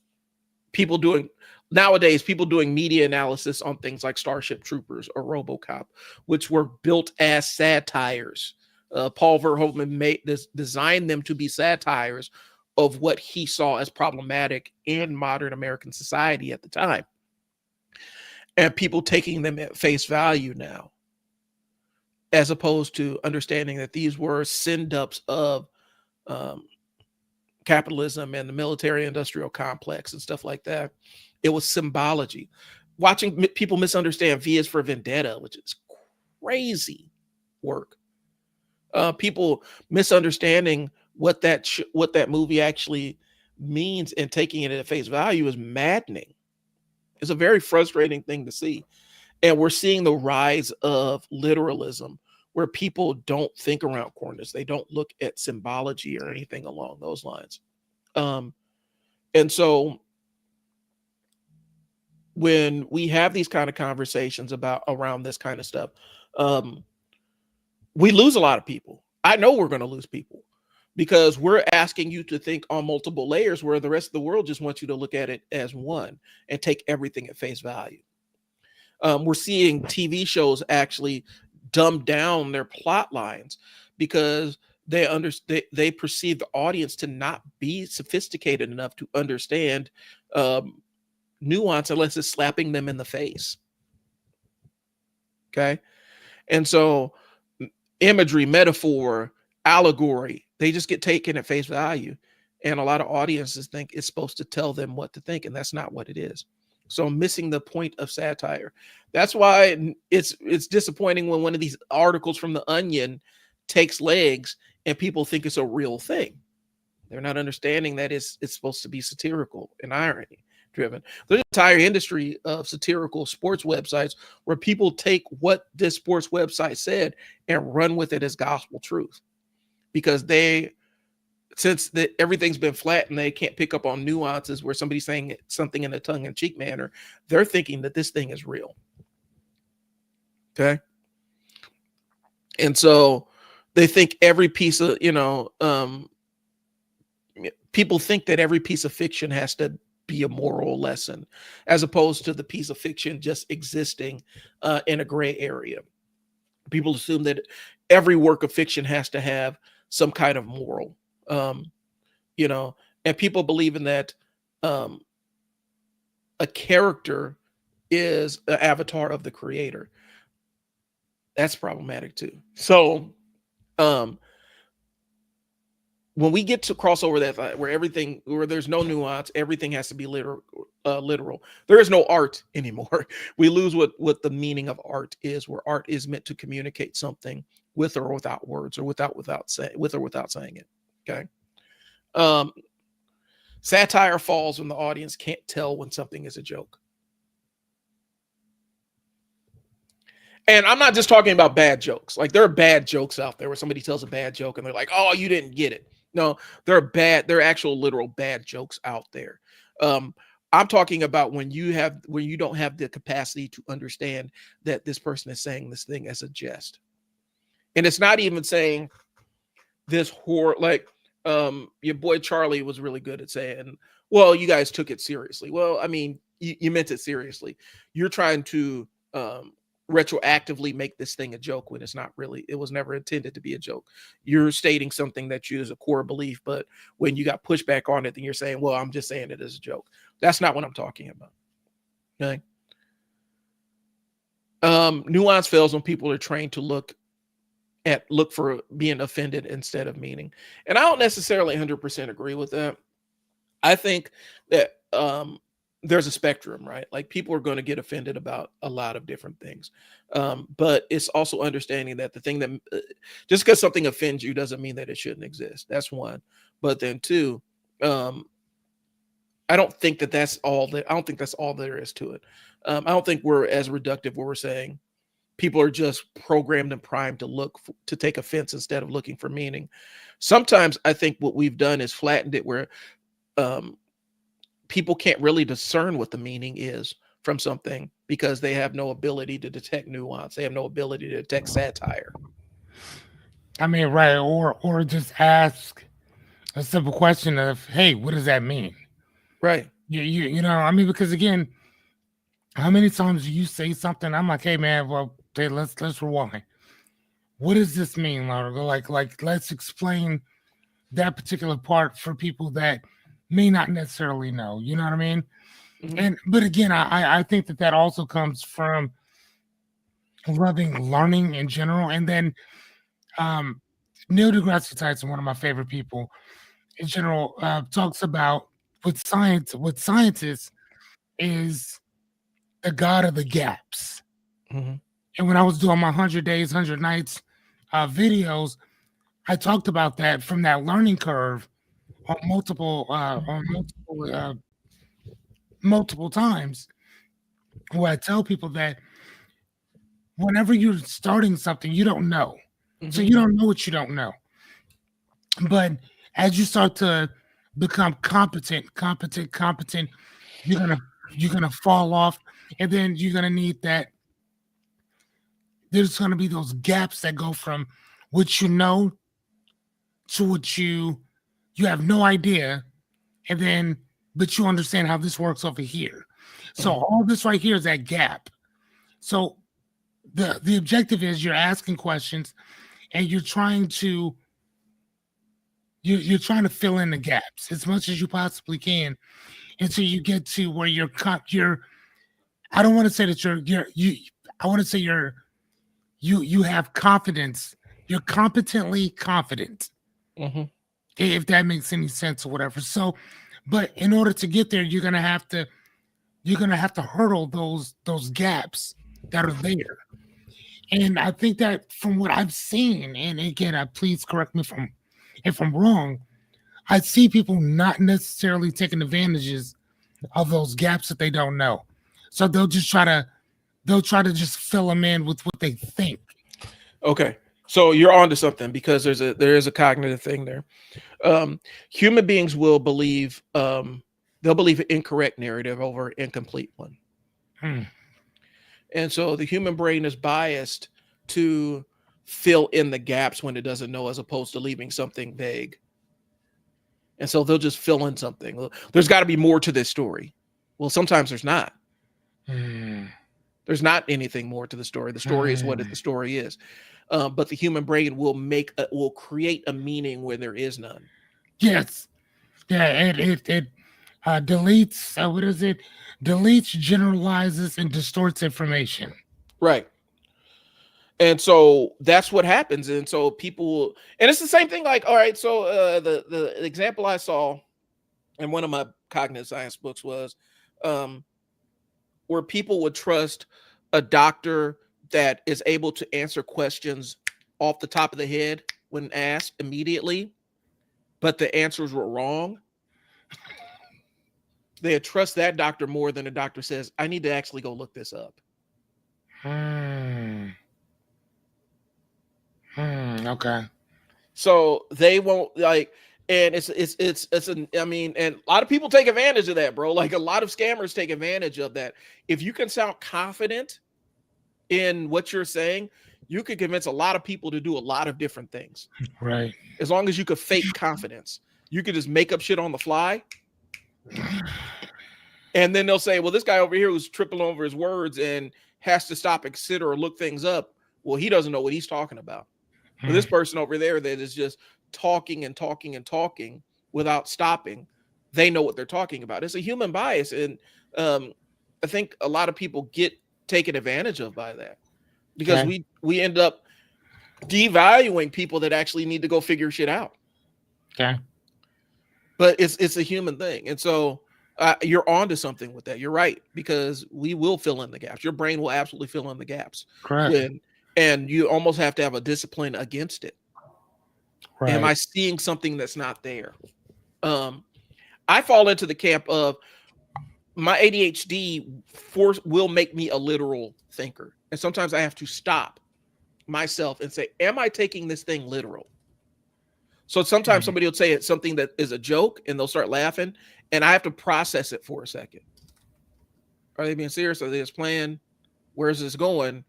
people doing nowadays, people doing media analysis on things like Starship Troopers or RoboCop, which were built as satires. Paul Verhoeven designed them to be satires of what he saw as problematic in modern American society at the time, and people taking them at face value now, as opposed to understanding that these were send-ups of capitalism and the military industrial complex and stuff like that. It was symbology. Watching people misunderstand V is for Vendetta, which is crazy work. People misunderstanding what that movie actually means and taking it at face value is maddening. It's a very frustrating thing to see. And we're seeing the rise of literalism, where people don't think around corners. They don't look at symbology or anything along those lines. And so when we have these kind of conversations around this kind of stuff, we lose a lot of people. I know we're going to lose people because we're asking you to think on multiple layers, where the rest of the world just wants you to look at it as one and take everything at face value. We're seeing TV shows actually dumb down their plot lines because they perceive the audience to not be sophisticated enough to understand nuance unless it's slapping them in the face. Okay. And so imagery, metaphor, allegory, they just get taken at face value. And a lot of audiences think it's supposed to tell them what to think, and that's not what it is. So missing the point of satire. That's why it's disappointing when one of these articles from The Onion takes legs and people think it's a real thing. They're not understanding that it's supposed to be satirical and irony driven. There's an entire industry of satirical sports websites where people take what this sports website said and run with it as gospel truth, because everything's been flat and they can't pick up on nuances where somebody's saying something in a tongue-in-cheek manner. They're thinking that this thing is real. Okay. And so they think every piece of, people think that every piece of fiction has to be a moral lesson, as opposed to the piece of fiction just existing in a gray area. People assume that every work of fiction has to have some kind of moral, and people believe in that a character is an avatar of the creator. That's problematic too. So when we get to cross over that where there's no nuance, everything has to be literal. There is no art anymore. We lose what the meaning of art is, where art is meant to communicate something with or without words, or with or without saying it. Okay. Satire falls when the audience can't tell when something is a joke. And I'm not just talking about bad jokes. Like, there are bad jokes out there where somebody tells a bad joke and they're like, "Oh, you didn't get it." No, there are actual literal bad jokes out there. I'm talking about when you don't have the capacity to understand that this person is saying this thing as a jest. And it's not even saying this horror, like your boy Charlie was really good at saying, well, you guys took it seriously. Well, I mean, you meant it seriously. You're trying to retroactively make this thing a joke when it was never intended to be a joke. You're stating something that you as a core belief, but when you got pushback on it, then you're saying, well, I'm just saying it as a joke. That's not what I'm talking about. Okay. Nuance fails when people are trained to look for being offended instead of meaning. And I don't necessarily 100% agree with that. I think that there's a spectrum, right? Like, people are going to get offended about a lot of different things. But it's also understanding that the thing that just because something offends you doesn't mean that it shouldn't exist. That's one. But then two, I don't think that's all there is to it. I don't think we're as reductive where we're saying people are just programmed and primed to to take offense instead of looking for meaning. Sometimes I think what we've done is flattened it where um, people can't really discern what the meaning is from something because they have no ability to detect nuance. They have no ability to detect satire. I mean, right, or just ask a simple question of, "Hey, what does that mean?" Right. You know, I mean, because again, how many times do you say something? I'm like, "Hey, man, well, hey, let's rewind. What does this mean, Largo? Like, let's explain that particular part for people that may not necessarily know. You know what I mean?" Mhm. And but again, I think that also comes from loving learning in general, and then um, Neil deGrasse Tyson, one of my favorite people in general, talks about with scientists is the god of the gaps. Mhm. And when I was doing my 100 days, 100 nights videos, I talked about that from that learning curve on multiple times, where I tell people that whenever you're starting something, you don't know. So Mhm. you don't know what you don't know. But as you start to become competent, you're gonna you're gonna fall off, and then you're gonna need that. There's gonna be those gaps that go from what you know to what you have no idea, and then but you understand how this works over here. So Mhm. all this right here is that gap. So the objective is you're asking questions and you're trying to fill in the gaps as much as you possibly can until you get to where you're I don't want to say that you I want to say you have confidence. You're competently confident, Mhm. if that makes any sense or whatever. So, but in order to get there, you're gonna have to hurdle those gaps that are there. And I think that from what I've seen, and again, please correct me if I'm wrong, I see people not necessarily taking advantages of those gaps that they don't know. So they'll try to just fill them in with what they think. Okay. So you're onto something because there is a cognitive thing there. Um, Human beings will believe they'll believe an incorrect narrative over an incomplete one. Hmm. And so the human brain is biased to fill in the gaps when it doesn't know, as opposed to leaving something vague. And so they'll just fill in something. Well, there's got to be more to this story. Well, sometimes there's not. Hmm. There's not anything more to the story. The story is what Hmm. the story is. But the human brain will create a meaning where there is none. Yes. Yeah, it deletes what is it? Deletes, generalizes, and distorts information. Right. And so that's what happens. And so and it's the same thing. Like, all right, so the example I saw in one of my cognitive science books was um, where people would trust a doctor that is able to answer questions off the top of the head when asked immediately, but the answers were wrong. They trust that doctor more than a doctor says, I need to actually go look this up. Hmm. Hmm. Okay. So they won't like, and I mean, and a lot of people take advantage of that, bro. Like a lot of scammers take advantage of that. If you can sound confident in what you're saying, you could convince a lot of people to do a lot of different things. Right. As long as you could fake confidence, you could just make up shit on the fly. And then they'll say, well, this guy over here who's tripping over his words and has to stop and consider or look things up. Well, he doesn't know what he's talking about. But Hmm. this person over there that is just talking and talking and talking without stopping, they know what they're talking about. It's a human bias. And I think a lot of people get taken advantage of by that because Okay. we end up devaluing people that actually need to go figure shit out. Okay. But it's a human thing. And so you're onto something with that. You're right, because we will fill in the gaps. Your brain will absolutely fill in the gaps Correct. when, and you almost have to have a discipline against it. Am Right. I seeing something that's not there? Um, I fall into the camp of my ADHD will make me a literal thinker. And sometimes I have to stop myself and say, am I taking this thing literal? So sometimes Mhm. somebody will say it's something that is a joke and they'll start laughing, and I have to process it for a second. Are they being serious? Are they just playing? Where's this going?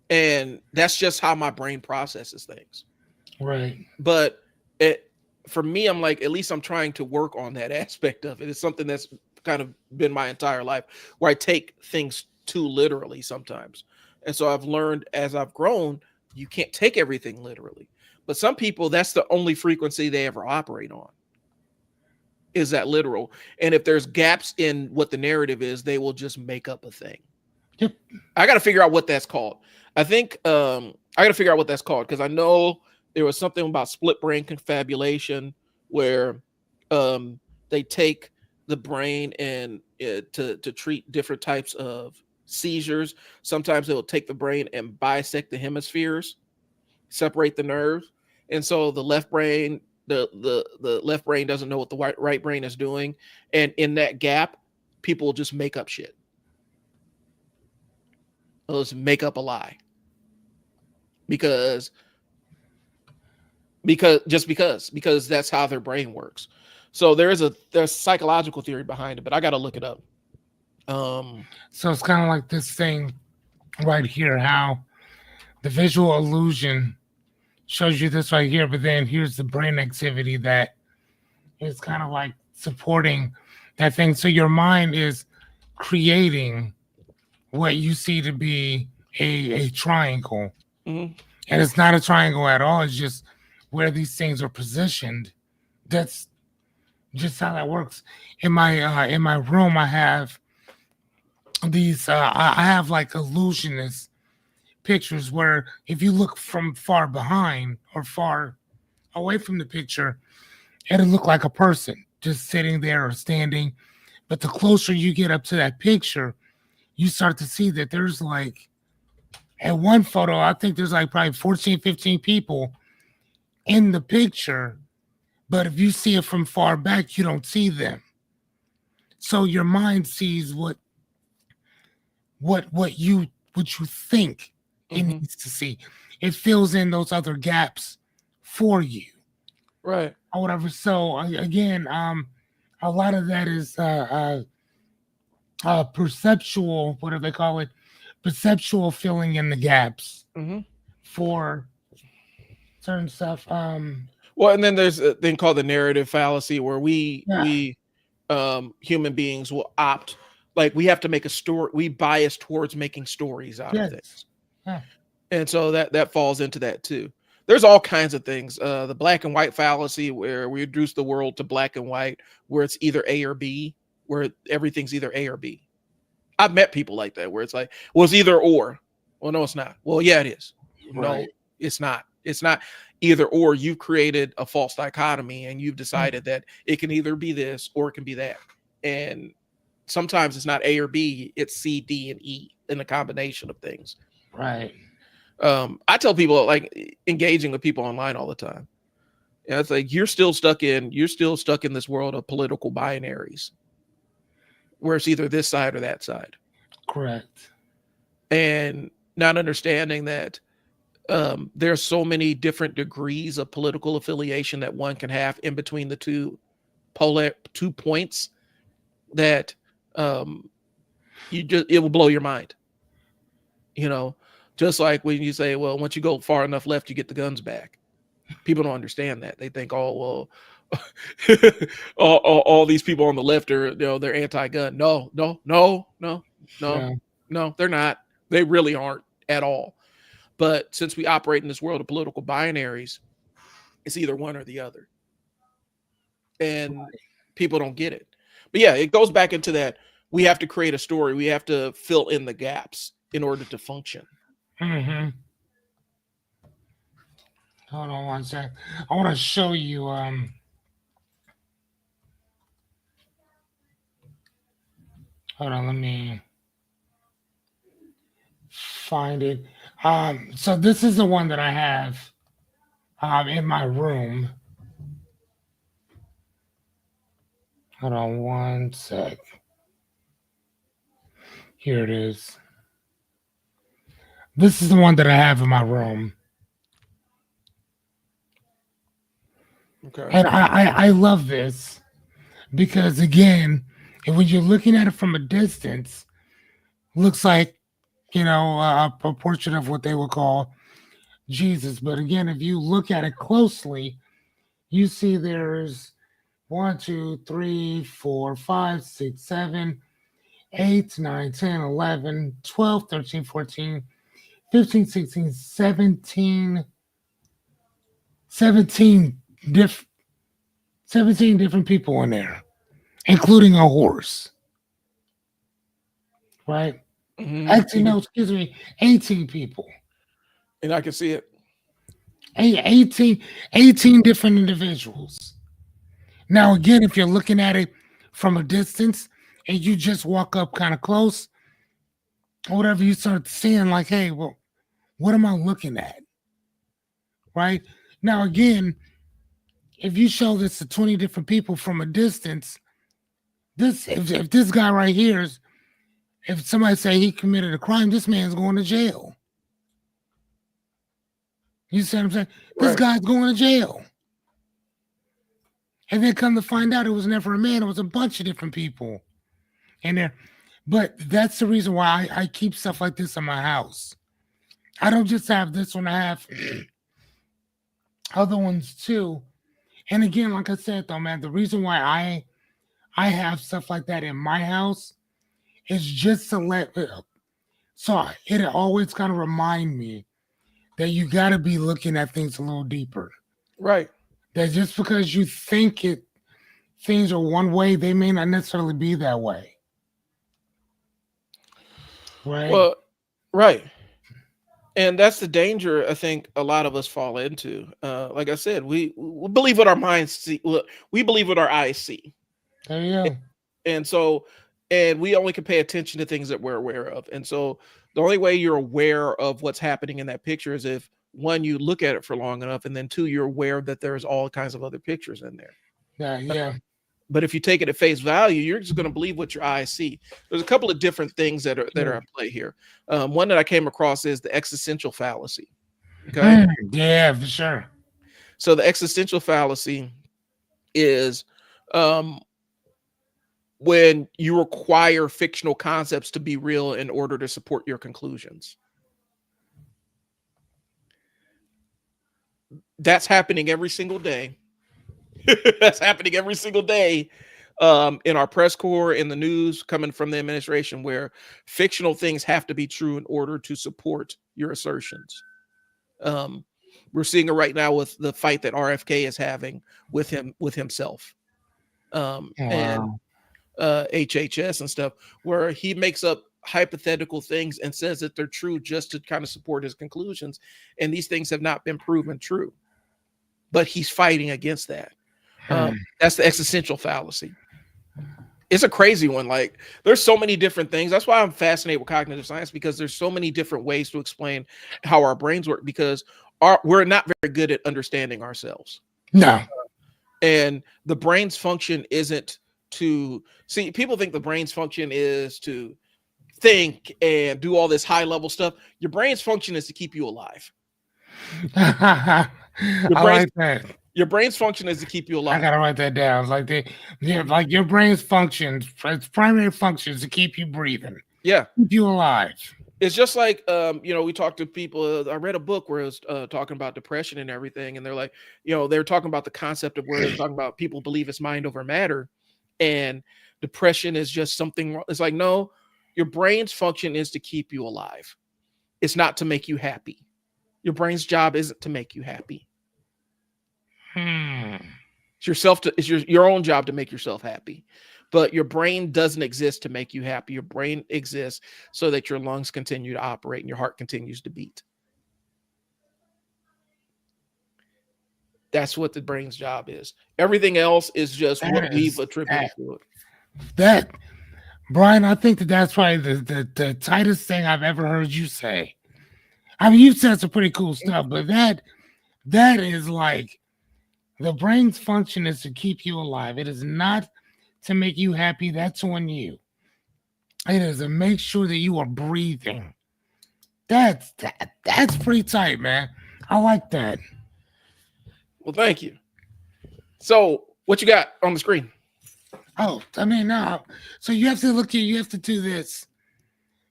And that's just how my brain processes things. Right. But it, for me, I'm like, at least I'm trying to work on that aspect of it. It's something that's kind of been my entire life, where I take things too literally sometimes. And so I've learned as I've grown, you can't take everything literally. But some people, that's the only frequency they ever operate on, is that literal. And if there's gaps in what the narrative is, they will just make up a thing. Yep. I got to figure out what that's called. I think I got to figure out what that's called, because I know there was something about split brain confabulation, where um, they take the brain and to treat different types of seizures. Sometimes they will take the brain and bisect the hemispheres, separate the nerves, and so the left brain, the left brain doesn't know what the right brain is doing, and in that gap, people just make up shit. They'll just make up a lie because because that's how their brain works. So there's psychological theory behind it, but I got to look it up. So it's kind of like this thing right here, how the visual illusion shows you this right here, but then here's the brain activity that is kind of like supporting that thing. So your mind is creating what you see to be a triangle. mhm. And it's not a triangle at all. It's just where these things are positioned. That's just how that works. In my room, I have these. I have like illusionist pictures where if you look from far behind or far away from the picture, it'll look like a person just sitting there or standing. But the closer you get up to that picture, you start to see that there's like, at one photo, I think there's like probably 14, 15 people in the picture. But if you see it from far back, you don't see them. So your mind sees what you think it Mhm. needs to see. It fills in those other gaps for you Right. or whatever. So again, a lot of that is perceptual. What do they call it? Perceptual filling in the gaps Mhm. for certain stuff. Well, and then there's a thing called the narrative fallacy, where Yeah. we human beings will opt, like, we have to make a story. We bias towards making stories out of Yes. things, Yeah. and so that falls into that too. There's all kinds of things. The black and white fallacy, where we reduce the world to black and white, where it's either A or B, where everything's either A or B. I've met people like that, where it's like, well, it's either or. Well, no, it's not. Well, yeah, it is. No, Right. it's not. It's not either or. You've created a false dichotomy, and you've Mm. decided that it can either be this or it can be that. And sometimes it's not A or B, it's C, D, and E in a combination of things. Right. I tell people, like, engaging with people online all the time. Yeah, it's like you're still stuck in this world of political binaries, where it's either this side or that side. Correct. And not understanding that there's so many different degrees of political affiliation that one can have in between the two points, that um, it will blow your mind. You know, just like when you say, well, once you go far enough left, you get the guns back. People don't understand that. They think, oh well, all these people on the left are, they're anti-gun. No, no, no, no, no, Yeah. no, they're not. They really aren't at all. But since we operate in this world of political binaries, it's either one or the other. And people don't get it. But yeah, it goes back into that. We have to create a story. We have to fill in the gaps in order to function. Mm-hmm. Hold on one sec. I want to show you. Hold on. Let me find it. So this is the one that I have in my room. Hold on one sec. Here it is. This is the one that I have in my room. Okay. And I love this because, again, when you're looking at it from a distance, looks like, a portrait of what they would call Jesus. But again, if you look at it closely, you see there's 1, 2, 3, 4, 5, 6, 7, 8, 9, 10, 11, 12, 13, 14, 15, 16, 17, 17 diff 17 different people in there, including a horse, right? Actually, no, excuse me, 18 people. And I can see it. 18 different individuals. Now, again, if you're looking at it from a distance and you just walk up kind of close, or whatever, you start seeing like, hey, well, what am I looking at? Right? Now, again, if you show this to 20 different people from a distance, if this guy right here is, if somebody say he committed a crime, this man's going to jail. You see what I'm saying? This Right. guy's going to jail. And then come to find out it was never a man, it was a bunch of different people in there. But that's the reason why I keep stuff like this in my house. I don't just have this one, I have other ones too. And again, like I said though, man, the reason why I have stuff like that in my house is just to let so it always kind of remind me that you got to be looking at things a little deeper. Right. That just because you think things are one way, they may not necessarily be that way. Right. Well, right. And that's the danger I think a lot of us fall into. Like I said, we believe what our minds see. We believe what our eyes see. There you go. And so, and we only can pay attention to things that we're aware of. And so the only way you're aware of what's happening in that picture is if, one, you look at it for long enough, and then two, you're aware that there's all kinds of other pictures in there. Yeah. But if you take it at face value, you're just going to believe what your eyes see. There's a couple of different things that are at play here. One that I came across is the existential fallacy. Okay. Yeah, for sure. So the existential fallacy is when you require fictional concepts to be real in order to support your conclusions. That's happening every single day. That's happening every single day in our press corps, in the news, coming from the administration, where fictional things have to be true in order to support your assertions. We're seeing it right now with the fight that RFK is having with himself. And HHS and stuff, where he makes up hypothetical things and says that they're true just to kind of support his conclusions. And these things have not been proven true, but he's fighting against that. That's the existential fallacy. It's a crazy one. Like, there's so many different things. That's why I'm fascinated with cognitive science, because there's so many different ways to explain how our brains work, because we're not very good at understanding ourselves. No. And the brain's function isn't to see. People think the brain's function is to think and do all this high level stuff. Your brain's function is to keep you alive. Your brain's function is to keep you alive. I gotta write that down. Like like your brain's functions, its primary function is to keep you breathing. Yeah, keep you alive. It's just like we talked to people. I read a book where it was talking about depression and everything, and they're like, they're talking about the concept of where they're talking about people believe it's mind over matter, and depression is just something. It's like, no, your brain's function is to keep you alive. It's not to make you happy. Your brain's job isn't to make you happy. It's your own job to make yourself happy, but your brain doesn't exist to make you happy. Your brain exists so that your lungs continue to operate and your heart continues to beat. That's what the brain's job is. Everything else is just what we've attributed to it. That, Brian, I think that's probably the tightest thing I've ever heard you say. I mean, you've said some pretty cool stuff, but that is like, the brain's function is to keep you alive. It is not to make you happy. That's on you. It is to make sure that you are breathing. That's pretty tight, man. I like that. Well, thank you. So, what you got on the screen? Oh, I mean, no. So you have to do this.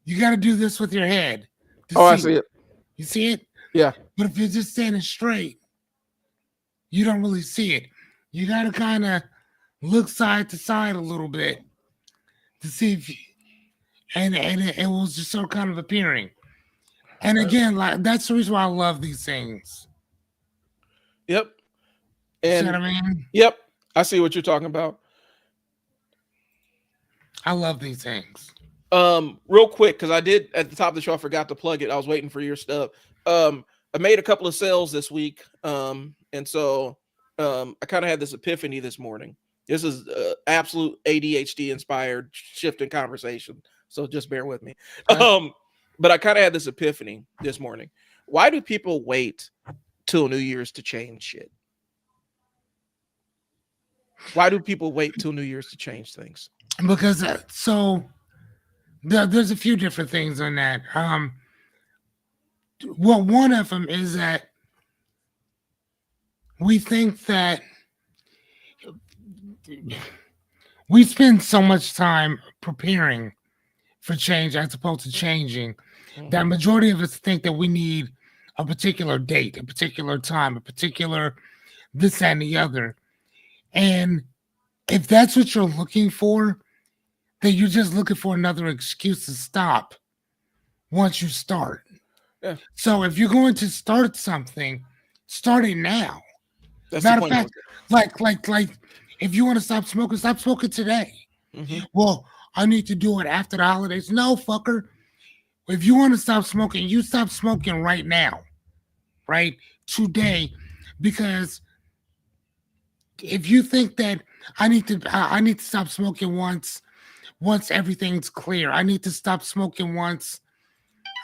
You got to do this with your head. Oh, I see it. You see it? Yeah. But if you're just standing straight, you don't really see it. You got to kind of look side to side a little bit to see if you, and it was just so kind of appearing. And again, like that's the reason why I love these things. Yep. And see what I mean? Yep. I see what you're talking about. I love these things. Real quick, because I did at the top of the show, I forgot to plug it. I was waiting for your stuff. I made a couple of sales this week. And so I kind of had this epiphany this morning. This is absolute ADHD inspired shift in conversation. So just bear with me. But I kind of had this epiphany this morning. Why do people wait till New Year's to change shit? Why do people wait till New Year's to change things? Because there's a few different things on that. Well, one of them is that we think that we spend so much time preparing for change as opposed to changing, that majority of us think that we need a particular date, a particular time, a particular this, that, and the other. And if that's what you're looking for, then you're just looking for another excuse to stop once you start. Yeah. So if you're going to start something, start it now. That's Matter of fact, like if you want to stop smoking today. Mm-hmm. Well, I need to do it after the holidays. No, fucker. If you want to stop smoking, you stop smoking right now, right? Today, because if you think that I need to stop smoking once everything's clear. I need to stop smoking once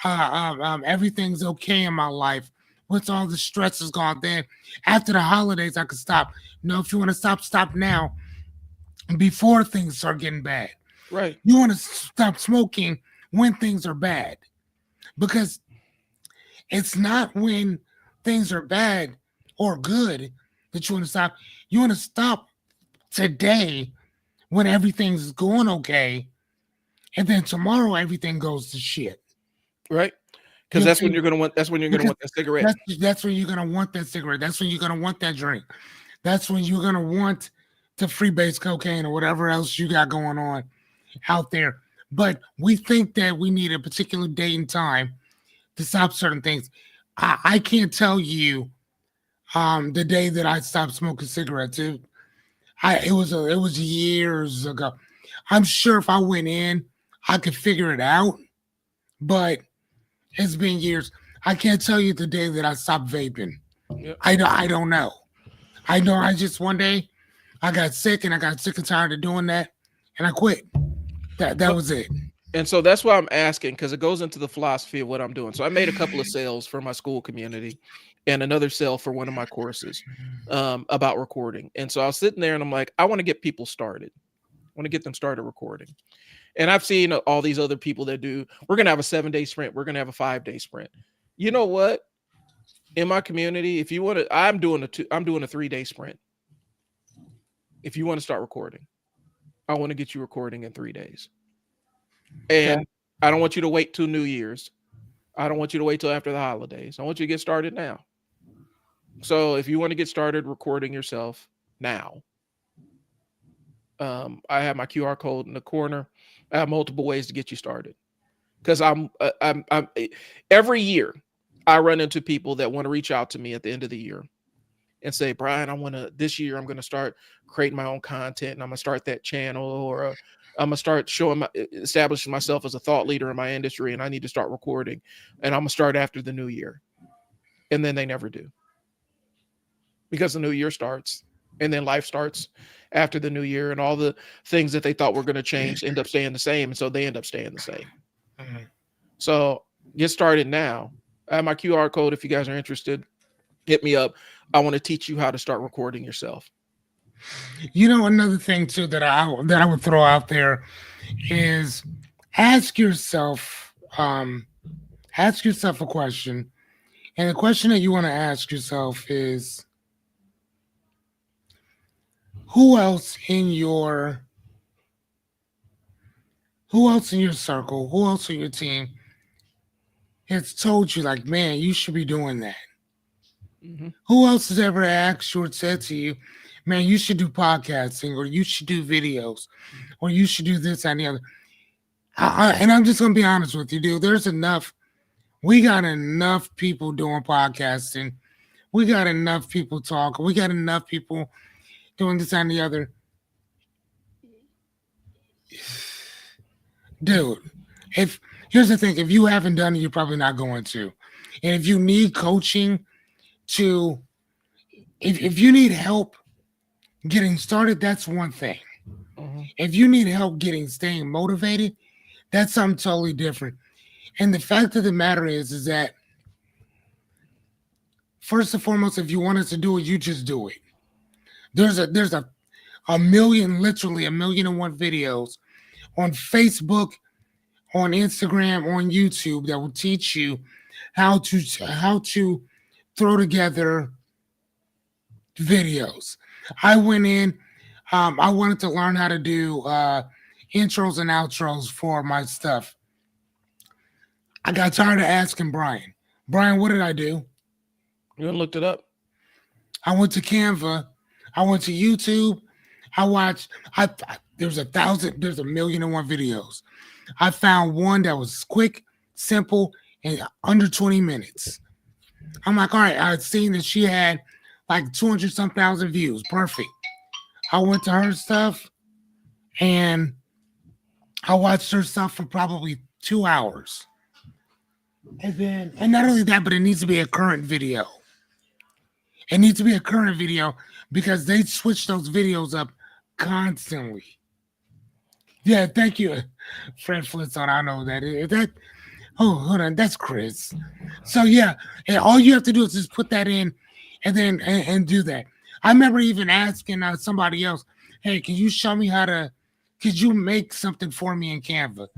everything's okay in my life. Once all the stress is gone, then after the holidays I could stop. No, if you want to stop now before things start getting bad. Right. You want to stop smoking when things are bad, because it's not when things are bad or good that you want to stop. You want to stop today when everything's going okay, and then tomorrow everything goes to shit. Right. Because that's when you're gonna want. That's when you're gonna want that cigarette. That's when you're gonna want that cigarette. That's when you're gonna want that drink. That's when you're gonna want to freebase cocaine or whatever else you got going on out there. But we think that we need a particular date and time to stop certain things. I can't tell you the day that I stopped smoking cigarettes. It was years ago. I'm sure if I went in, I could figure it out, but it's been years. I can't tell you the day that I stopped vaping. Yep. I don't know. I know I just one day I got sick and tired of doing that, and I quit. That was it. And so that's why I'm asking, because it goes into the philosophy of what I'm doing. So I made a couple of sales for my school community and another sale for one of my courses about recording. And so I was sitting there and I'm like, I want to get people started. I want to get them started recording. And I've seen all these other people that do, we're going to have a 7-day sprint. We're going to have a 5-day sprint. You know what? In my community, if you want to, I'm doing a 3-day sprint. If you want to start recording, I want to get you recording in 3 days. And I don't want you to wait till New Year's. I don't want you to wait till after the holidays. I want you to get started now. So if you want to get started recording yourself now, I have my QR code in the corner. I have multiple ways to get you started, because I'm every year I run into people that want to reach out to me at the end of the year and say, Brian, this year I'm going to start creating my own content, and I'm going to start that channel, or I'm going to start establishing myself as a thought leader in my industry, and I need to start recording, and I'm going to start after the new year. And then they never do, because the new year starts, and then life starts after the new year, and all the things that they thought were going to change end up staying the same. And so they end up staying the same. Mm-hmm. So get started now. I have my QR code. If you guys are interested, hit me up. I want to teach you how to start recording yourself. You know, another thing too that I would throw out there is ask yourself ask yourself a question. And the question that you want to ask yourself is, who else in your circle, who else in your team has told you, like, man, you should be doing that? Mhm. Who else has ever asked you or said to you, man, you should do podcasting, or you should do videos, or you should do this and the other? And I'm just going to be honest with you, dude. We got enough people doing podcasting. We got enough people talking. We got enough people doing this and the other. Dude, here's the thing, if you haven't done it, you're probably not going to. And if you need coaching if you need help getting started, that's one thing. Mhm. If you need help staying motivated, that's something totally different. And the fact of the matter is that first and foremost, if you want us to do it, you just do it. There's a million, literally a million and one videos on Facebook, on Instagram, on YouTube that will teach you how to throw together videos. I went in, I wanted to learn how to do intros and outros for my stuff. I got tired of asking Brian, what did I do? You looked it up. I went to Canva, I went to YouTube, I watched, there's a million and one videos. I found one that was quick, simple, and under 20 minutes. I'm like, all right, I'd seen that she had like 200 some thousand views. Perfect. I went to her stuff and I watched her stuff for probably 2 hours. And not only that, but it needs to be a current video. It needs to be a current video because they switch those videos up constantly. Yeah, thank you, Fred Flintstone. I know that. Oh, hold on, that's Chris. So yeah, and all you have to do is just put that in, and then and do that. I remember even asking somebody else, "Hey, can you show me could you make something for me in Canva?"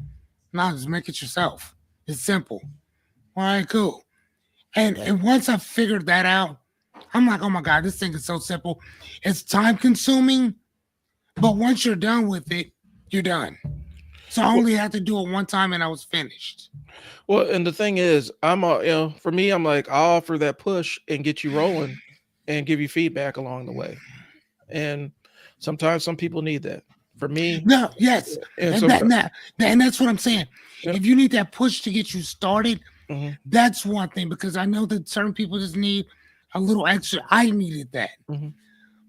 No, just make it yourself. It's simple. All right, cool. And once I figured that out, I'm like, oh my God, this thing is so simple. It's time consuming, but once you're done with it, you're done. So I only had to do it one time and I was finished. Well, and the thing is, for me, I'm like, I'll offer that push and get you rolling and give you feedback along the way. And sometimes some people need that. For me, no, yes. And that's what I'm saying. Yep. If you need that push to get you started, mm-hmm. that's one thing, because I know that certain people just need a little extra. I needed that. Mm-hmm.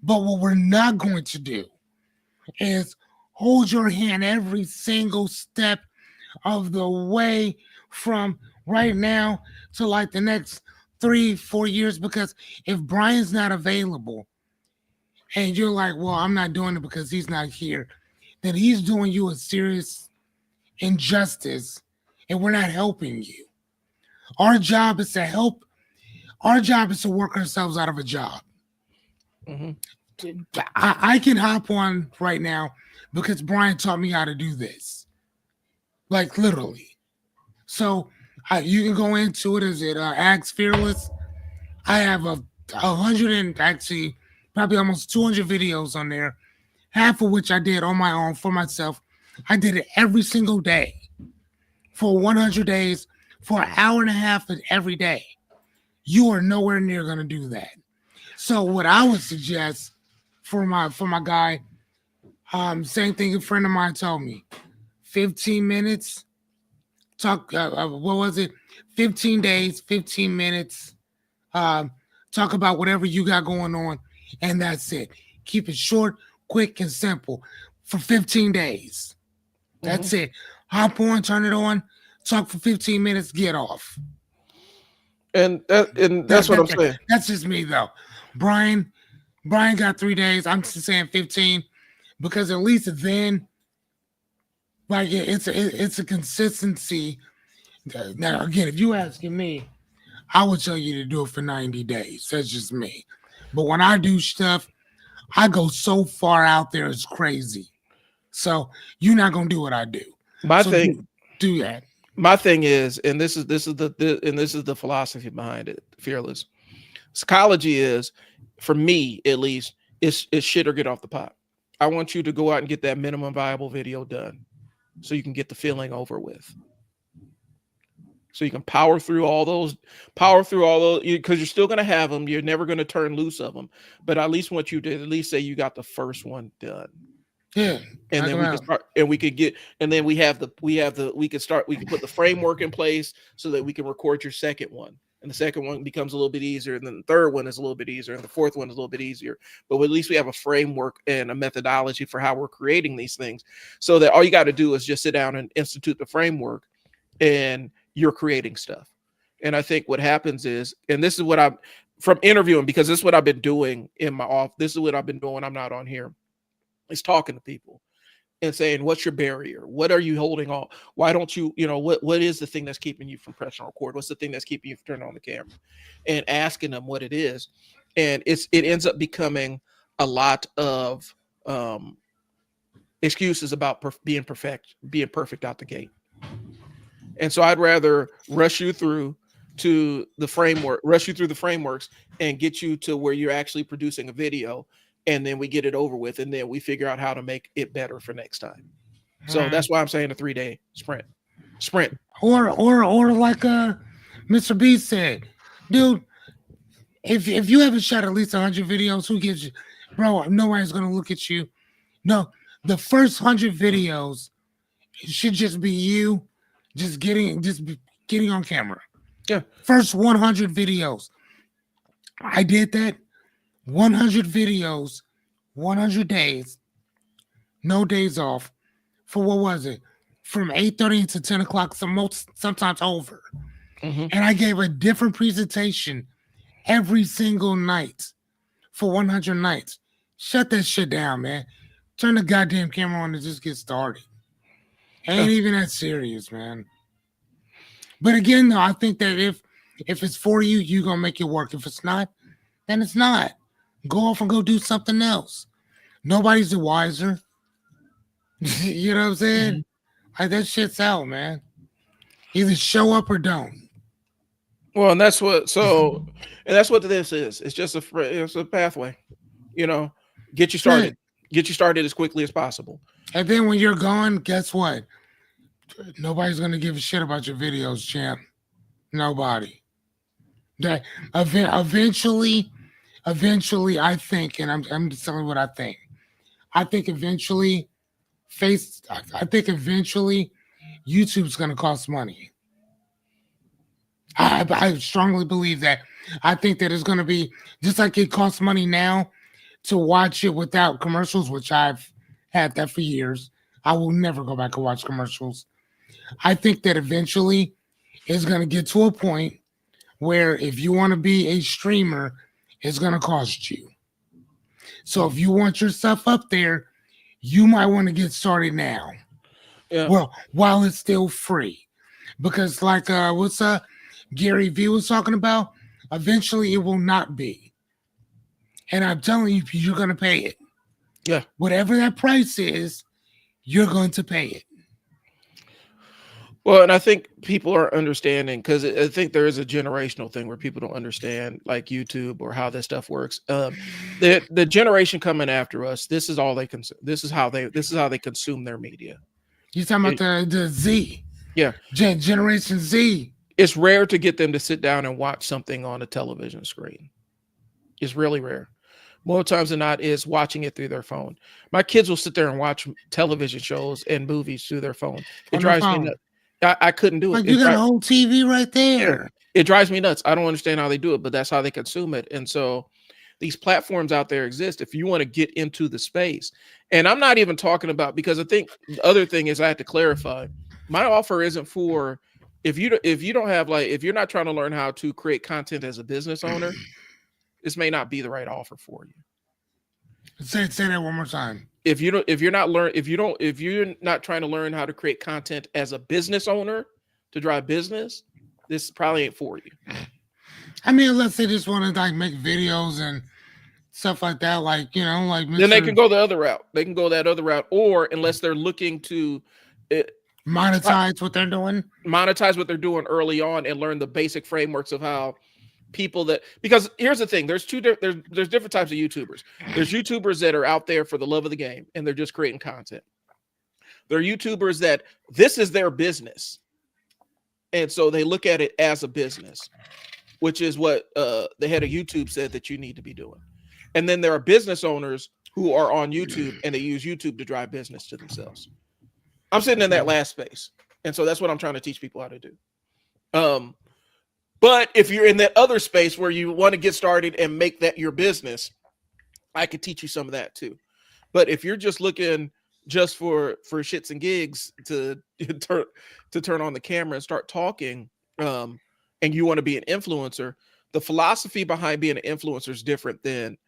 But what we're not going to do is hold your hand every single step of the way from right now to like the next 3-4 years. Because if Brian's not available and you're like, well, I'm not doing it because he's not here, then he's doing you a serious injustice and we're not helping you. Our job is to help. Our job is to work ourselves out of a job. Mm-hmm. I can hop on right now because Brian taught me how to do this. Like literally. So you can go into it. Is it Axe Fearless? I have 100 and actually probably almost 200 videos on there, half of which I did on my own for myself. I did it every single day for 100 days for an hour and a half every day. You are nowhere near going to do that. So what I would suggest for my guy, same thing a friend of mine told me, 15 minutes, talk, what was it? 15 days, 15 minutes, talk about whatever you got going on, and that's it. Keep it short, quick, and simple for 15 days. That's it. Hop on, turn it on, talk for 15 minutes, get off. And that's what I'm saying. That's just me though. Brian got 3 days. I'm just saying 15 because at least then, like it's a consistency. Now again, if you asking me, I would tell you to do it for 90 days. That's just me. But when I do stuff, I go so far out there, it's crazy. So you're not gonna do what I do. My thing, do that. my thing is, and this is the philosophy behind it, Fearless. Psychology is, for me at least, it's shit or get off the pot. I want you to go out and get that minimum viable video done so you can get the feeling over with. So you can power through all those, because you're still going to have them. You're never going to turn loose of them. But I at least want you to at least say you got the first one done. Yeah. And then we can start, and we could get, and then we can put the framework in place so that we can record your second one. And the second one becomes a little bit easier. And then the third one is a little bit easier. And the fourth one is a little bit easier. But at least we have a framework and a methodology for how we're creating these things, so that all you got to do is just sit down and institute the framework and you're creating stuff. And I think what happens is, and this is what I'm from interviewing, because this is what I've been doing in my office. This is what I've been doing when I'm not on here. Is talking to people and saying, what's your barrier? What are you holding on? Why don't you, what is the thing that's keeping you from pressing record? What's the thing that's keeping you from turning on the camera? And asking them what it is. And it ends up becoming a lot of excuses about being perfect out the gate. And so I'd rather rush you through the frameworks and get you to where you're actually producing a video, and then we get it over with, and then we figure out how to make it better for next time. So that's why I'm saying a 3-day sprint. Or like Mr. B said, dude, if you haven't shot at least 100 videos, who gives you, bro? Nobody's gonna look at you. No, the first 100 videos, it should just be you. Just getting on camera. Yeah. First 100 videos. I did that. 100 videos, 100 days, no days off. For what was it? From 8:30 to 10 o'clock, sometimes over. Mm-hmm. And I gave a different presentation every single night for 100 nights. Shut that shit down, man. Turn the goddamn camera on and just get started. Ain't even that serious, man. But again, though, I think that if it's for you, you're going to make it work. If it's not, then it's not. Go off and go do something else. Nobody's the wiser. You know what I'm saying? Mm-hmm. Like, that shit's out, man. Either show up or don't. Well, and that's what this is. It's just a pathway. Get you started. Right. Get you started as quickly as possible. And then when you're gone, guess what? Nobody's gonna give a shit about your videos, champ. Nobody. That eventually, I think, and I'm just telling you what I think. I think eventually, YouTube's gonna cost money. I strongly believe that. I think that it's gonna be just like it costs money now to watch it without commercials, which I've had that for years. I will never go back and watch commercials. I think that eventually it's going to get to a point where if you want to be a streamer, it's going to cost you. So if you want your stuff up there, you might want to get started now. Yeah. Well, while it's still free. Because like Gary Vee was talking about, eventually it will not be. And I'm telling you, you're going to pay it. Yeah. Whatever that price is, you're going to pay it. Well, and I think people are understanding, because I think there is a generational thing where people don't understand like YouTube or how this stuff works. The generation coming after us, this is all they consume. This is how they consume their media. You're talking about the Z. Yeah. Generation Z. It's rare to get them to sit down and watch something on a television screen. It's really rare. More times than not is watching it through their phone. My kids will sit there and watch television shows and movies through their phone. It drives me nuts. I couldn't do it. Like, you got a whole TV right there. It drives me nuts. I don't understand how they do it, but that's how they consume it. And so these platforms out there exist if you want to get into the space. And I'm not even talking about, because I think the other thing is I have to clarify. My offer isn't for if you don't have, like, if you're not trying to learn how to create content as a business owner, this may not be the right offer for you. Say that one more time. If you're not trying to learn how to create content as a business owner to drive business, this probably ain't for you. I mean, unless they just want to like make videos and stuff like that, like, you know, like then they can go the other route. They can go that other route, or unless they're looking to Monetize what they're doing. Monetize what they're doing early on and learn the basic frameworks of how people that, because here's the thing, there's different types of YouTubers. There's YouTubers that are out there for the love of the game and they're just creating content. There are YouTubers that this is their business. And so they look at it as a business, which is what the head of YouTube said that you need to be doing. And then there are business owners who are on YouTube and they use YouTube to drive business to themselves. I'm sitting in that last space. And so that's what I'm trying to teach people how to do. But if you're in that other space where you want to get started and make that your business, I could teach you some of that too. But if you're just looking just for shits and gigs to turn on the camera and start talking, and you want to be an influencer, the philosophy behind being an influencer is different than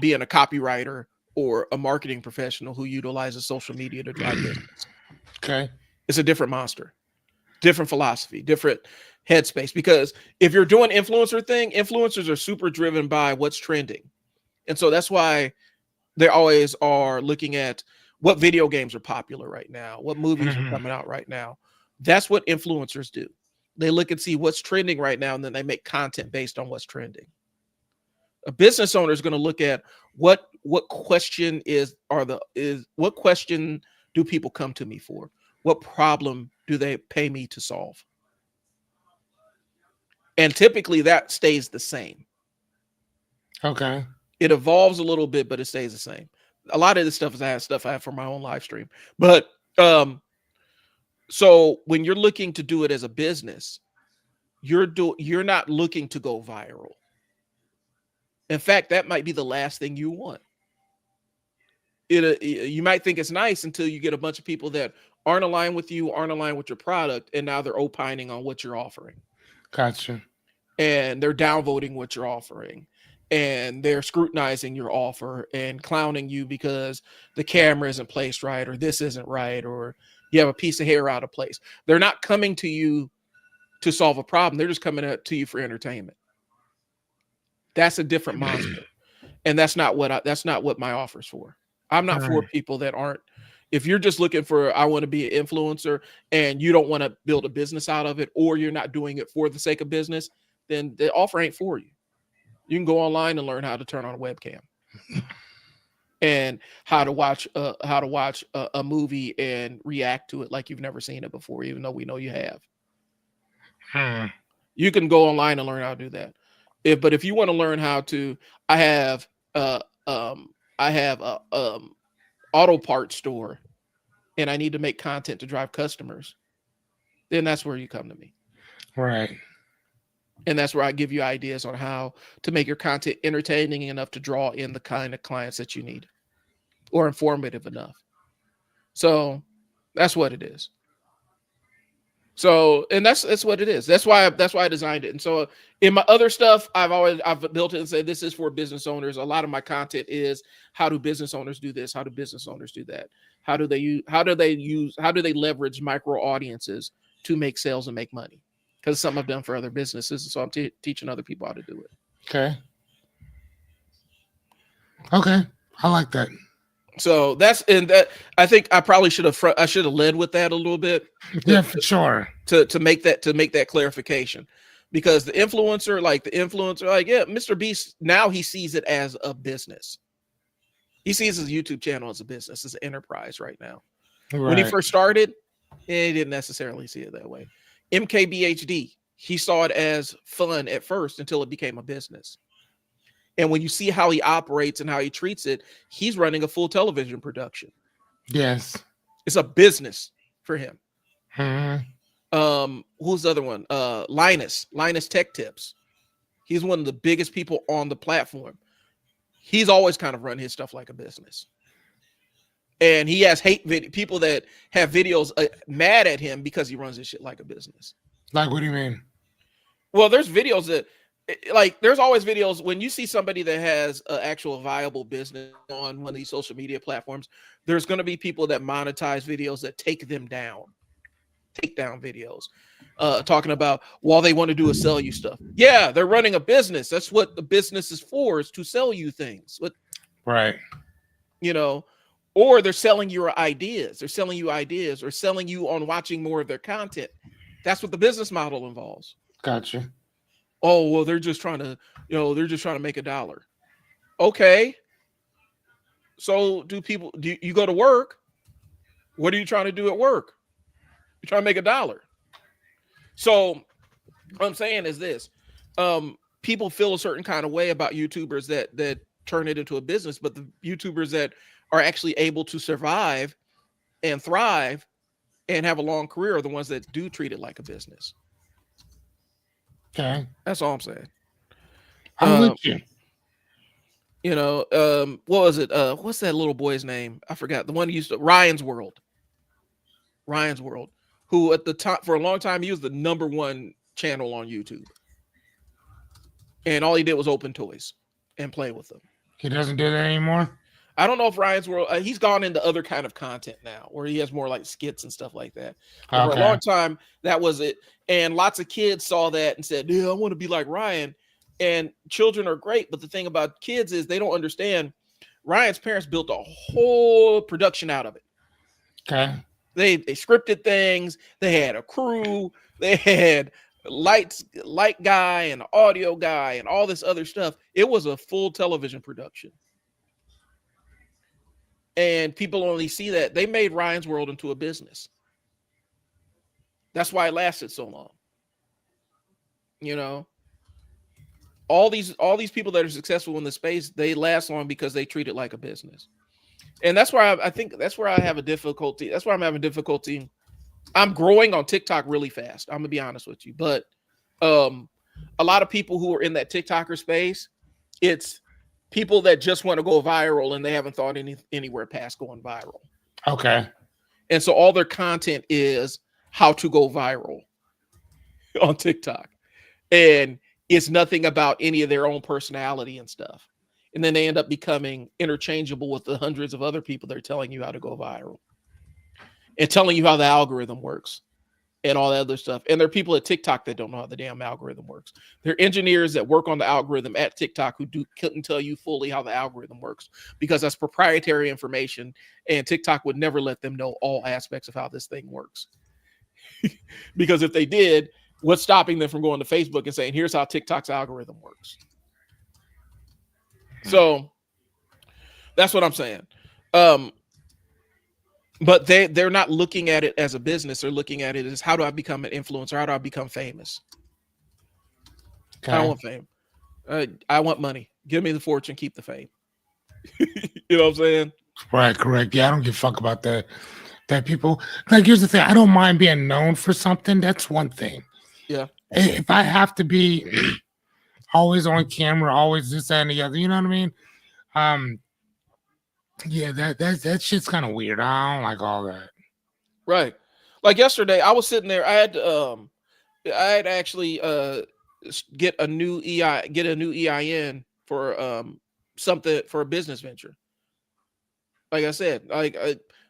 being a copywriter or a marketing professional who utilizes social media to drive business. Okay. It's a different monster, different philosophy, different headspace. Because if you're doing influencer thing, influencers are super driven by what's trending. And so that's why they always are looking at what video games are popular right now, what movies are coming out right now. That's what influencers do. They look and see what's trending right now, and then they make content based on what's trending. A business owner is going to look at what question what question do people come to me for? What problem do they pay me to solve? And typically that stays the same. Okay. It evolves a little bit, but it stays the same. A lot of this stuff is stuff I have for my own live stream. But so when you're looking to do it as a business, you're not looking to go viral. In fact, that might be the last thing you want. You might think it's nice until you get a bunch of people that aren't aligned with you, aren't aligned with your product, and now they're opining on what you're offering. Gotcha. And they're downvoting what you're offering. And they're scrutinizing your offer and clowning you because the camera isn't placed right, or this isn't right, or you have a piece of hair out of place. They're not coming to you to solve a problem. They're just coming to you for entertainment. That's a different monster. And that's not what my offer's for. I'm not for people that aren't. If you're just looking for, I want to be an influencer and you don't want to build a business out of it, or you're not doing it for the sake of business, then the offer ain't for you. You can go online and learn how to turn on a webcam and how to watch a movie and react to it like you've never seen it before, even though we know you have. You can go online and learn how to do that. But if you want to learn how to, I have a auto parts store and I need to make content to drive customers, then that's where you come to me. Right. And that's where I give you ideas on how to make your content entertaining enough to draw in the kind of clients that you need, or informative enough. So that's what it is. So, and that's what it is. That's why I designed it. And so in my other stuff, I've built it and said, this is for business owners. A lot of my content is, how do business owners do this? How do business owners do that? How do they leverage micro audiences to make sales and make money? Because it's something I've done for other businesses. So I'm teaching other people how to do it. Okay. Okay. I like that. So I think I probably should have led with that a little bit. Yeah, for sure. To make that clarification, because the influencer, yeah, Mr. Beast, now he sees it as a business. He sees his YouTube channel as a business, as an enterprise right now. Right. When he first started, he didn't necessarily see it that way. MKBHD, he saw it as fun at first until it became a business. And when you see how he operates and how he treats it, he's running a full television production. Yes. It's a business for him. Mm-hmm. Who's the other one? Linus Tech Tips. He's one of the biggest people on the platform. He's always kind of run his stuff like a business. And he has people that have videos mad at him because he runs his shit like a business. Like, what do you mean? Well, there's videos that, there's always videos when you see somebody that has an actual viable business on one of these social media platforms, there's going to be people that monetize videos that take down videos, talking about, while they want to do is sell you stuff. Yeah, they're running a business. That's what the business is for, is to sell you things. Right. Or they're selling your ideas. They're selling you ideas or selling you on watching more of their content. That's what the business model involves. Gotcha. Oh, well, they're just trying to, they're just trying to make $1. Okay. So do you go to work? What are you trying to do at work? You're trying to make $1. So what I'm saying is this. People feel a certain kind of way about YouTubers that turn it into a business, but the YouTubers that are actually able to survive and thrive and have a long career are the ones that do treat it like a business. Okay. That's all I'm saying. I'm with you. What was it? What's that little boy's name? I forgot. The one who used to Ryan's World, who at the top for a long time, he was the #1 channel on YouTube. And all he did was open toys and play with them. He doesn't do that anymore? I don't know if Ryan's World, he's gone into other kind of content now where he has more like skits and stuff like that. But for a long time, that was it. And lots of kids saw that and said, yeah, I want to be like Ryan. And children are great. But the thing about kids is they don't understand. Ryan's parents built a whole production out of it. Okay. They scripted things. They had a crew. They had light guy and an audio guy and all this other stuff. It was a full television production. And people only see that. They made Ryan's World into a business. That's why it lasted so long. All these people that are successful in the space, they last long because they treat it like a business. And that's where I think that's where I have a difficulty. That's why I'm having difficulty. I'm growing on TikTok really fast. I'm gonna be honest with you. But a lot of people who are in that TikToker space, it's people that just want to go viral and they haven't thought anywhere past going viral. Okay. And so all their content is how to go viral on TikTok. And it's nothing about any of their own personality and stuff. And then they end up becoming interchangeable with the hundreds of other people that are telling you how to go viral and telling you how the algorithm works and all that other stuff. And there are people at TikTok that don't know how the damn algorithm works. There are engineers that work on the algorithm at TikTok who couldn't tell you fully how the algorithm works because that's proprietary information and TikTok would never let them know all aspects of how this thing works. Because if they did, what's stopping them from going to Facebook and saying, here's how TikTok's algorithm works? So that's what I'm saying. But they're not looking at it as a business. They're looking at it as how do I become an influencer? How do I become famous? Okay. I don't want fame. I want money. Give me the fortune, keep the fame. You know what I'm saying? Right, correct. Yeah, I don't give a fuck about that. That people like here's the thing. I don't mind being known for something. That's one thing. Yeah. If I have to be always on camera, always this, that, and the other, you know what I mean? Yeah, that shit's kind of weird. I don't like all that. Right. Like yesterday, I was sitting there. I had actually get a new EIN for something for a business venture. Like I said,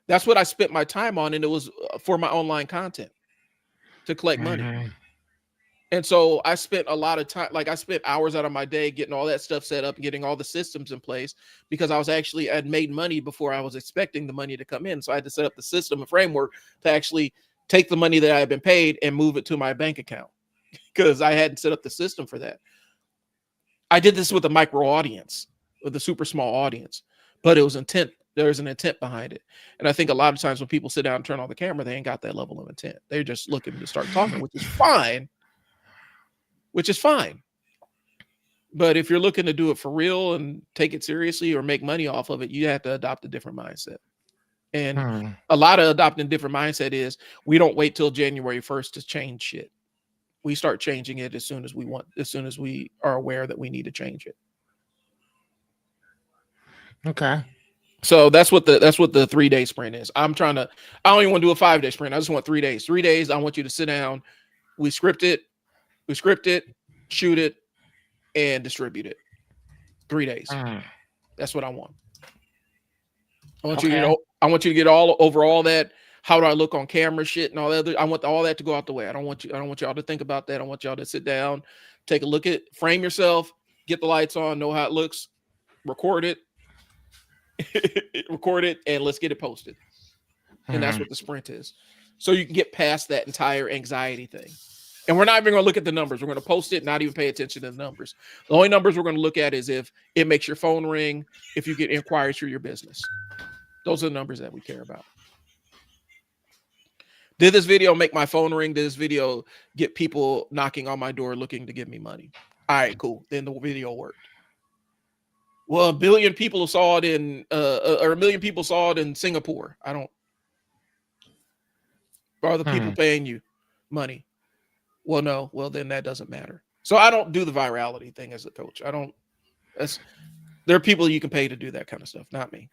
that's what I spent my time on, and it was for my online content to collect money. And so I spent a lot of time, like I spent hours out of my day getting all that stuff set up, getting all the systems in place because I'd made money before I was expecting the money to come in. So I had to set up the system and framework to actually take the money that I had been paid and move it to my bank account because I hadn't set up the system for that. I did this with a micro audience, with a super small audience, but it was intent. There's an intent behind it. And I think a lot of times when people sit down and turn on the camera, they ain't got that level of intent. They're just looking to start talking, which is fine. But if you're looking to do it for real and take it seriously or make money off of it, you have to adopt a different mindset. And a lot of adopting a different mindset is we don't wait till January 1st to change shit. We start changing it as soon as we are aware that we need to change it. Okay. So that's what the 3-day sprint is. I don't even want to do a 5-day sprint. I just want 3 days. 3 days. I want you to sit down. We script it, shoot it, and distribute it. 3 days. That's what I want. I want you to get all over all that. How do I look on camera shit and all that? I want all that to go out the way. I don't want y'all to think about that. I want y'all to sit down, take a look at, frame yourself, get the lights on, know how it looks, record it, record it, and let's get it posted. And that's Mhm. what the sprint is. So you can get past that entire anxiety thing. And we're not even going to look at the numbers. We're going to post it, not even pay attention to the numbers. The only numbers we're going to look at is if it makes your phone ring, if you get inquiries through your business. Those are the numbers that we care about. Did this video make my phone ring? Did this video get people knocking on my door looking to give me money? All right, cool. Then the video worked. Well, 1 billion people saw it in, or 1 million people saw it in Singapore. I don't. Are the people paying you money? Well, no. Well, then that doesn't matter. So I don't do the virality thing as a coach. I don't. There are people you can pay to do that kind of stuff, not me.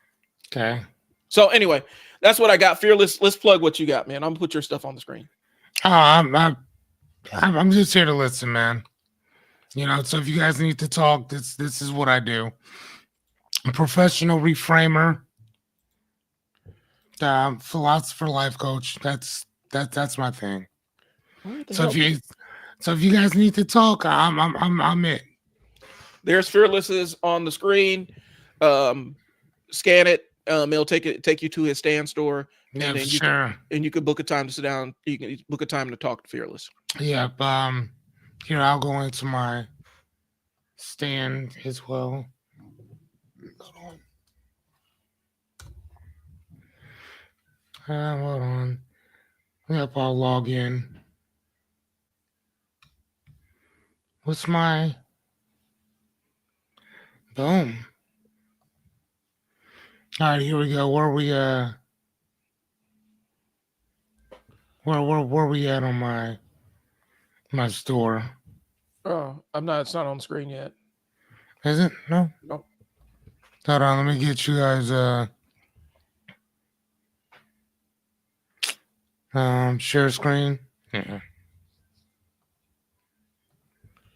Okay. So anyway, that's what I got. Fearless. Let's plug what you got, man. I'm gonna put your stuff on the screen. Oh, I'm just here to listen, man. You know, so if you guys need to talk, this is what I do. A professional reframer, philosopher, life coach. That's my thing. So if you guys need to talk, I'm it. There's Fearless's on the screen. Scan it. It'll take you to his stand store. Yeah, and then sure. And you could book a time to sit down. You can book a time to talk to Fearless. Yep. Here I'll go into my stand as well. Hold on. Yep, I'll log in. What's my boom? All right, here we go. Where we where we at on my store? Oh, it's not on the screen yet. Is it? No. Nope. Hold on, let me get you guys share screen.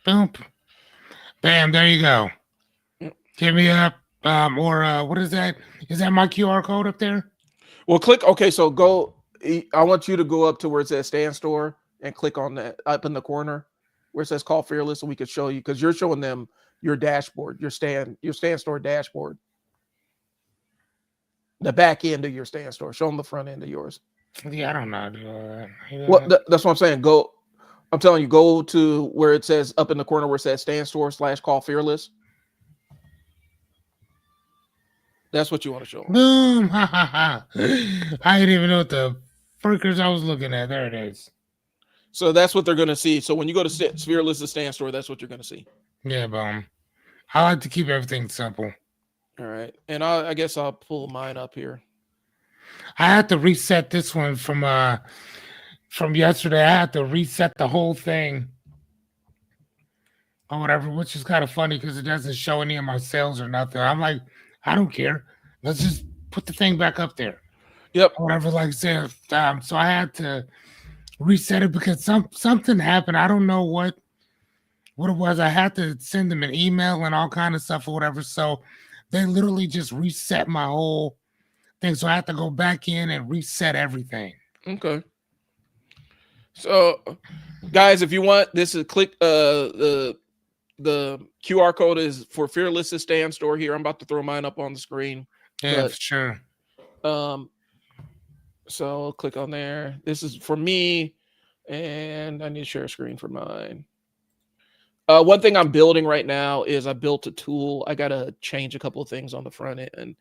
Boom. Bam, there you go. Hit me up. Or what is that? Is that my QR code up there? Well, click. Okay, so go. I want you to go up to where it says stand store and click on that up in the corner where it says call Fearless, and we could show you, because you're showing them your dashboard, your stand store dashboard, the back end of your stand store. Show them the front end of yours. Yeah, I don't know how to do all that. Well, that's what I'm saying. Go. I'm telling you, go to where it says up in the corner where it says stand store / call Fearless. That's what you want to show them. Boom! Ha ha ha! I didn't even know what the freakers I was looking at. There it is. So that's what they're going to see. So when you go to Fearless stand store, that's what you're going to see. Yeah, boom. I like to keep everything simple. All right, and I guess I'll pull mine up here. I had to reset this one from yesterday. I had to reset the whole thing or whatever, which is kind of funny because it doesn't show any of my sales or nothing. I'm like, I don't care. Let's just put the thing back up there. Yep. Or whatever, like I said. So I had to reset it because something happened. I don't know what it was. I had to send them an email and all kind of stuff or whatever. So they literally just reset my whole thing. So I had to go back in and reset everything. Okay. So, guys, if you want, this is click the QR code is for Fearless's stand store here. I'm about to throw mine up on the screen. Yeah, for sure. So click on there. This is for me, and I need to share a screen for mine. One thing I'm building right now is I built a tool. I got to change a couple of things on the front end.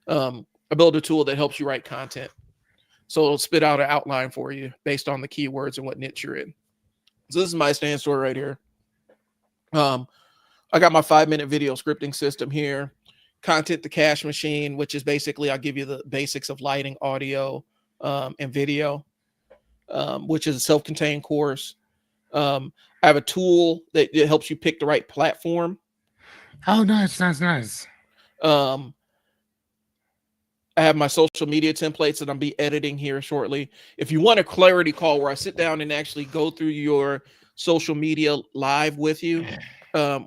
I built a tool that helps you write content. So it'll spit out an outline for you based on the keywords and what niche you're in. So this is my stand store right here. I got my 5-minute video scripting system here. Content to Cash Machine, which is basically I'll give you the basics of lighting, audio, and video, which is a self-contained course. I have a tool that helps you pick the right platform. Oh, nice. I have my social media templates that I'll be editing here shortly. If you want a clarity call where I sit down and actually go through your social media live with you,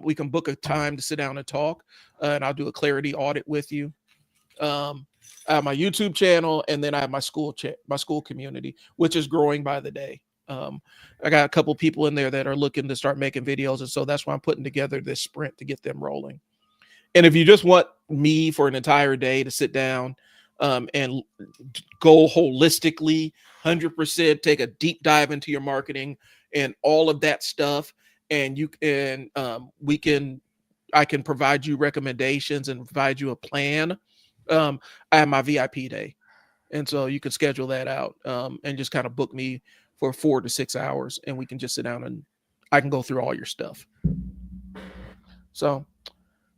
we can book a time to sit down and talk, and I'll do a clarity audit with you. I have my YouTube channel, and then I have my school community, which is growing by the day. I got a couple people in there that are looking to start making videos, and so that's why I'm putting together this sprint to get them rolling. And if you just want me for an entire day to sit down and go holistically 100%, take a deep dive into your marketing and all of that stuff. And you can, I can provide you recommendations and provide you a plan. I have my VIP day. And so you can schedule that out and just kind of book me for 4 to 6 hours, and we can just sit down and I can go through all your stuff. So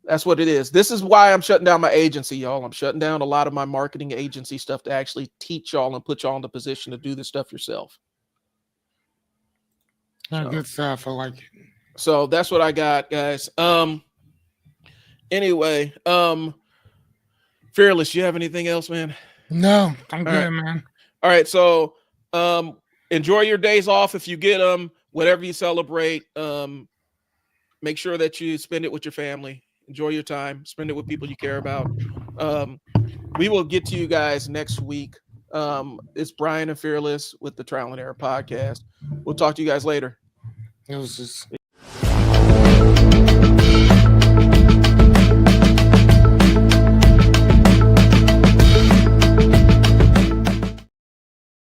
that's what it is. This is why I'm shutting down my agency, y'all. I'm shutting down a lot of my marketing agency stuff to actually teach y'all and put y'all in the position to do this stuff yourself. Good stuff. I like it. So that's what I got, guys. Anyway, Fearless, you have anything else, man? No, I'm good, right. man. All right. So enjoy your days off if you get them, whatever you celebrate. Make sure that you spend it with your family. Enjoy your time. Spend it with people you care about. We will get to you guys next week. It's Brian and Fearless with the Trial and Error podcast. We'll talk to you guys later. It was just